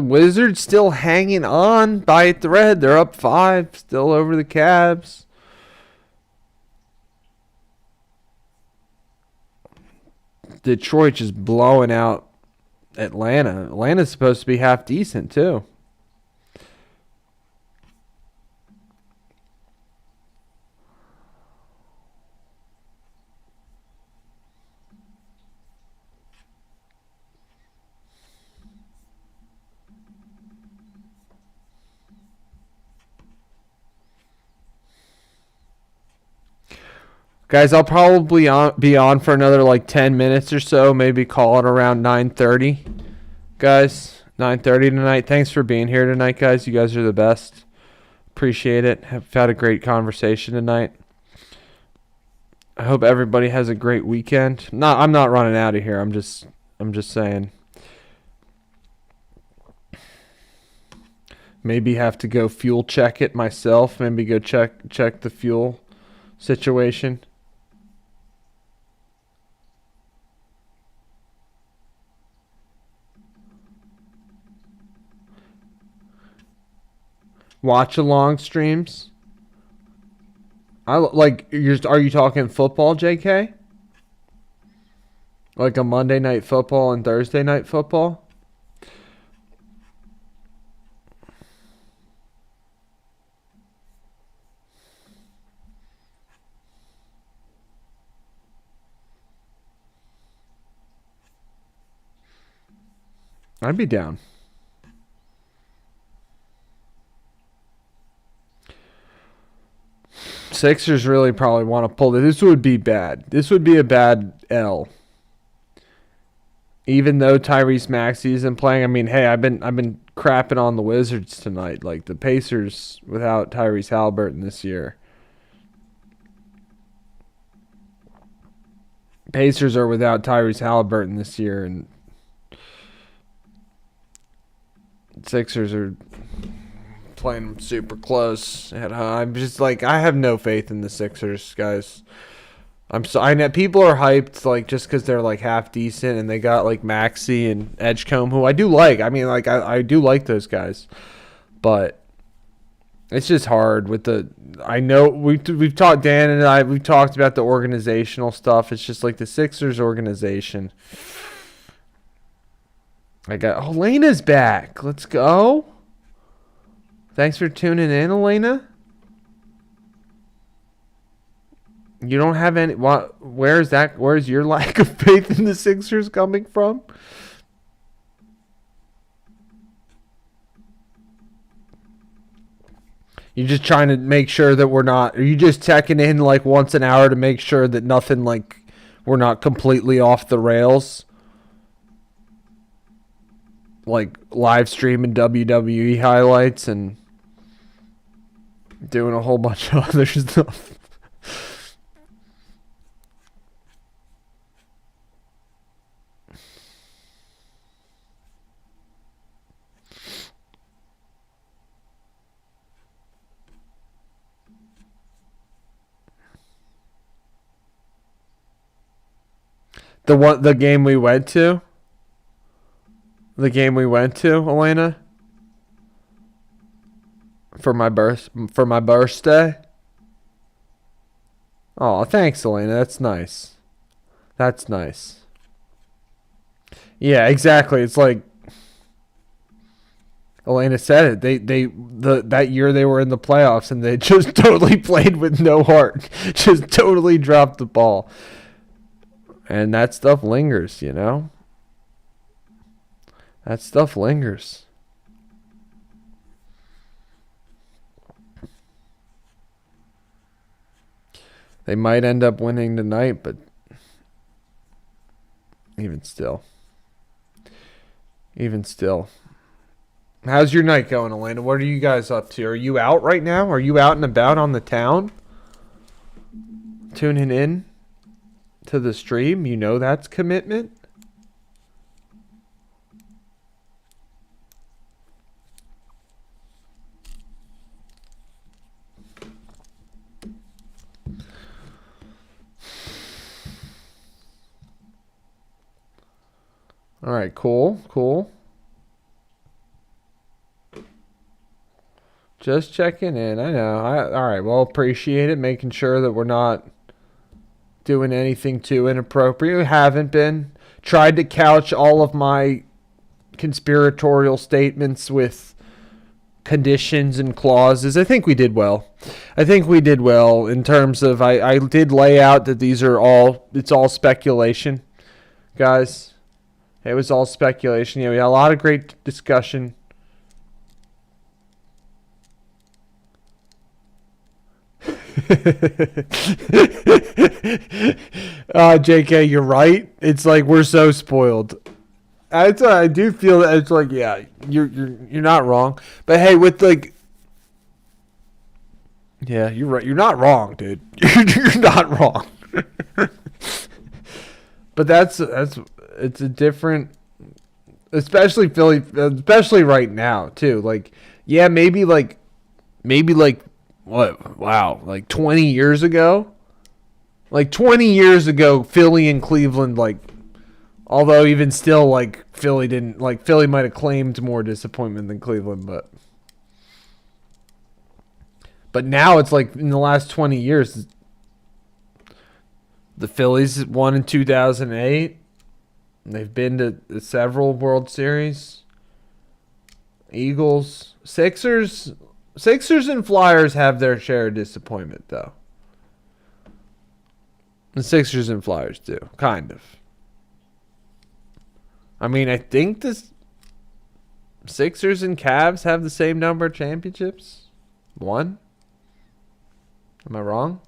[SPEAKER 1] Wizards still hanging on by a thread. They're up 5, still over the Cavs. Detroit just blowing out Atlanta. Atlanta's supposed to be half decent too. Guys, I'll probably be on for another like 10 minutes or so. Maybe call it around 9:30. Guys, 9:30 tonight. Thanks for being here tonight, guys. You guys are the best. Appreciate it. Have had a great conversation tonight. I hope everybody has a great weekend. I'm not running out of here. I'm just saying. Maybe have to go fuel check it myself. Maybe go check the fuel situation. Watch along streams. Are you talking football, JK? Like a Monday night football and Thursday night football? I'd be down. Sixers really probably want to pull it. This would be bad. This would be a bad L. Even though Tyrese Maxey isn't playing, I mean, hey, I've been crapping on the Wizards tonight. Like the Pacers without Tyrese Halliburton this year. Pacers are without Tyrese Halliburton this year, and Sixers are playing super close. I'm just like, I have no faith in the Sixers, guys. I know people are hyped like just because they're like half decent and they got like Maxey and Edgecombe, who I do like. I mean, like I do like those guys, but it's just hard with the. I know we've talked, Dan and I, we've talked about the organizational stuff. It's just like the Sixers organization. Elena's back. Let's go. Thanks for tuning in, Elena. You don't have any. Where's your lack of faith in the Sixers coming from? You're just trying to make sure that we're not. Are you just checking in like once an hour to make sure that nothing like we're not completely off the rails? Like live streaming WWE highlights and doing a whole bunch of other stuff. The game we went to. The game we went to, Elena. For my birthday. Oh, thanks, Elena. That's nice. That's nice. Yeah, exactly. It's like Elena said it. That year they were in the playoffs and they just totally played with no heart. Just totally dropped the ball. And that stuff lingers, you know? That stuff lingers. They might end up winning tonight, but even still. How's your night going, Elena? What are you guys up to? Are you out right now? Are you out and about on the town? Tuning in to the stream? You know that's commitment. All right, cool. Just checking in. I know. All right, well, appreciate it. Making sure that we're not doing anything too inappropriate. We haven't been. Tried to couch all of my conspiratorial statements with conditions and clauses. I think we did well. In terms of I did lay out that it's all speculation, guys. It was all speculation. Yeah, we had a lot of great discussion. JK, you're right. It's like we're so spoiled. I do feel that it's like, yeah, you're not wrong. But hey, with like, yeah, you're right. You're not wrong, dude. You're not wrong. But it's a different, especially Philly, especially right now too. Like, yeah, maybe like what? Wow, like 20 years ago. Like 20 years ago, Philly and Cleveland, like, although even still, like Philly might have claimed more disappointment than Cleveland, but now it's like in the last 20 years, the Phillies won in 2008. They've been to several World Series. Eagles, Sixers and Flyers have their share of disappointment, though. The Sixers and Flyers do, kind of. I mean, I think the Sixers and Cavs have the same number of championships. 1? Am I wrong?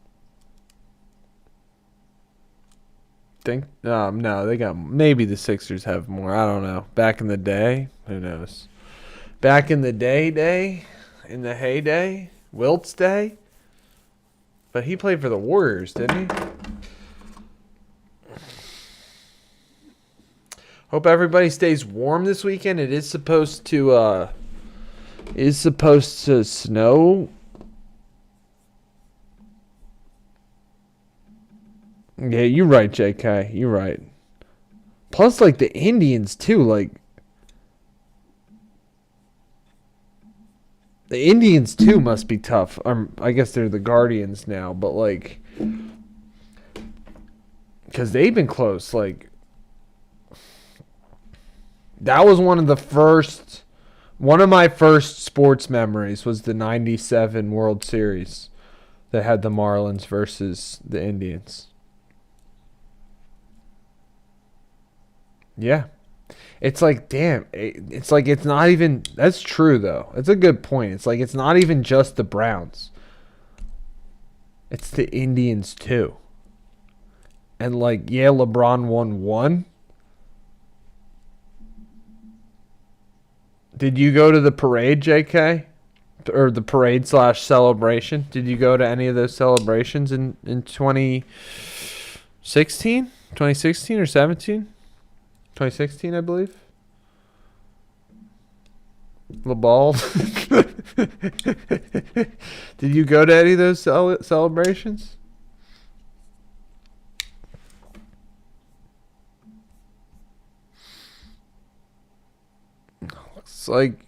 [SPEAKER 1] No, they got, maybe the Sixers have more. I don't know. Back in the day, who knows? Back in the day, in the heyday, Wilt's day. But he played for the Warriors, didn't he? Hope everybody stays warm this weekend. It is supposed to snow. Yeah, you're right, JK. You're right. Plus, like, the Indians, too. Like, the Indians, too, must be tough. I guess they're the Guardians now. But, like, because they've been close. Like, that was one of my first sports memories was the 97 World Series that had the Marlins versus the Indians. Yeah. It's like, damn. It's like it's not even... That's true, though. It's a good point. It's like it's not even just the Browns. It's the Indians, too. And, like, yeah, LeBron won one. Did you go to the parade, JK? Or the parade / celebration? Did you go to any of those celebrations in 2016? 2016 or 17? 2016, I believe. The ball. Did you go to any of those celebrations? Looks like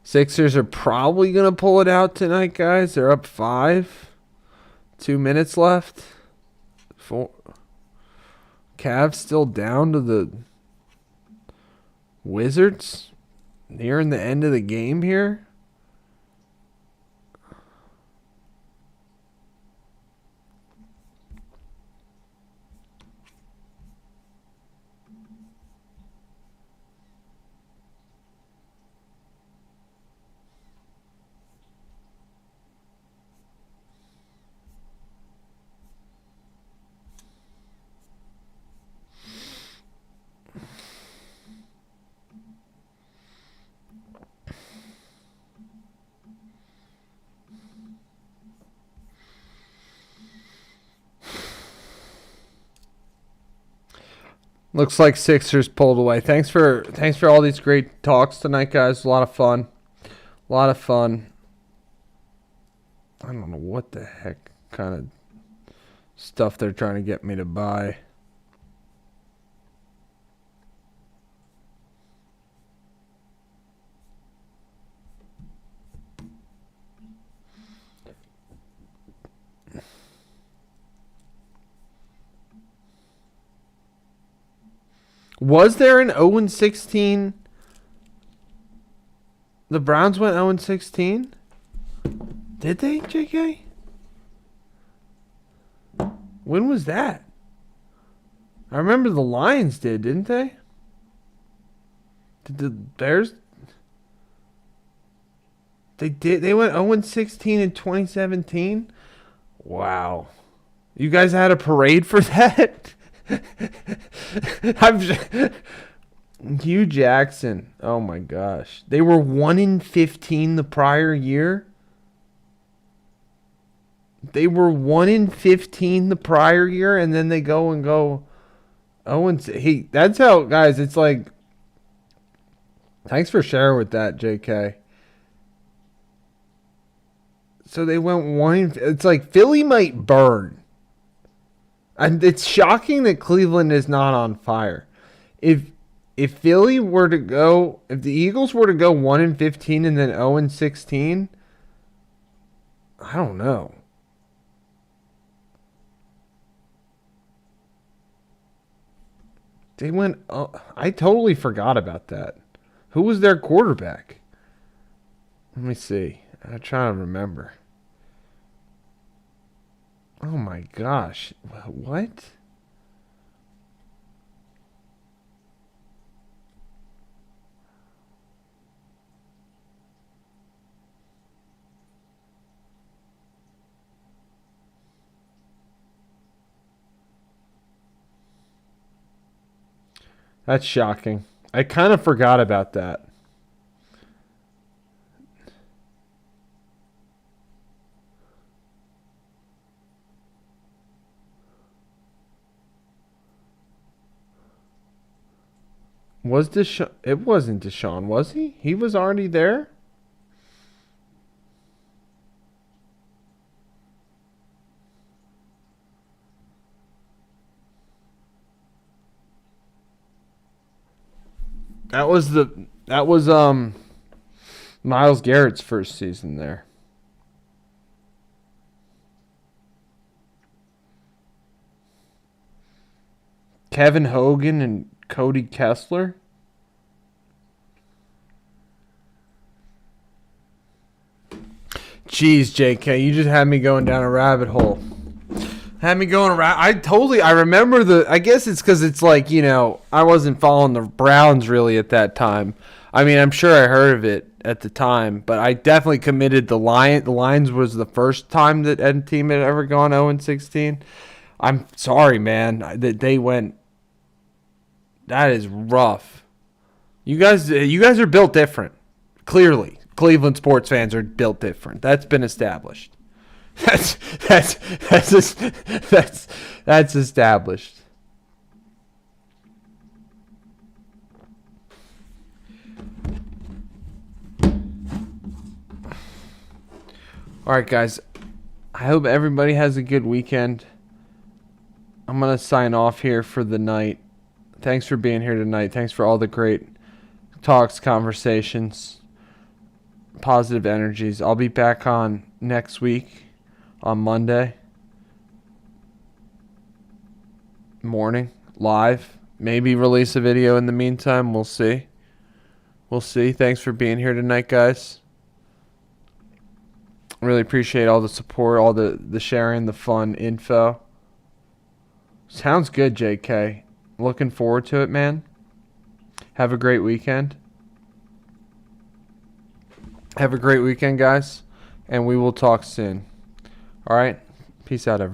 [SPEAKER 1] Sixers are probably going to pull it out tonight, guys. They're up 5. 2 minutes left. 4. Cavs still down to the Wizards. Nearing the end of the game here. Looks like Sixers pulled away. Thanks for all these great talks tonight, guys. A lot of fun. A lot of fun. I don't know what the heck kind of stuff they're trying to get me to buy. Was there an 0-16? The Browns went 0-16? Did they, JK? When was that? I remember the Lions did, didn't they? Did the Bears? They did. They went 0-16 in 2017? Wow. You guys had a parade for that? Hugh Jackson. Oh my gosh. They were 1-15 the prior year. They were 1-15 the prior year, and then they go 0-6. That's how, guys. It's like. Thanks for sharing with that, JK. So they went 1. It's like Philly might burn. And it's shocking that Cleveland is not on fire. If Philly were to go, if the Eagles were to go 1-15 and then 0-16, I don't know. They went. I totally forgot about that. Who was their quarterback? Let me see. I'm trying to remember. Oh my gosh. What? That's shocking. I kind of forgot about that. Was Deshaun? It wasn't Deshaun, was he? He was already there? That was Myles Garrett's first season there. Kevin Hogan and Cody Kessler. Jeez, JK, you just had me going down a rabbit hole. Had me going around. I remember I guess it's because it's like, I wasn't following the Browns really at that time. I mean, I'm sure I heard of it at the time, but I definitely committed the Lions. The Lions was the first time that any team had ever gone 0-16. I'm sorry, man, that they went. That is rough. You guys are built different. Clearly, Cleveland sports fans are built different. That's been established. That's established. All right, guys. I hope everybody has a good weekend. I'm going to sign off here for the night. Thanks for being here tonight. Thanks for all the great talks, conversations, positive energies. I'll be back on next week on Monday morning, live. Maybe release a video in the meantime. We'll see. We'll see. Thanks for being here tonight, guys. Really appreciate all the support, all the sharing, the fun info. Sounds good, JK. Looking forward to it, man. Have a great weekend. Have a great weekend, guys. And we will talk soon. All right? Peace out, everyone.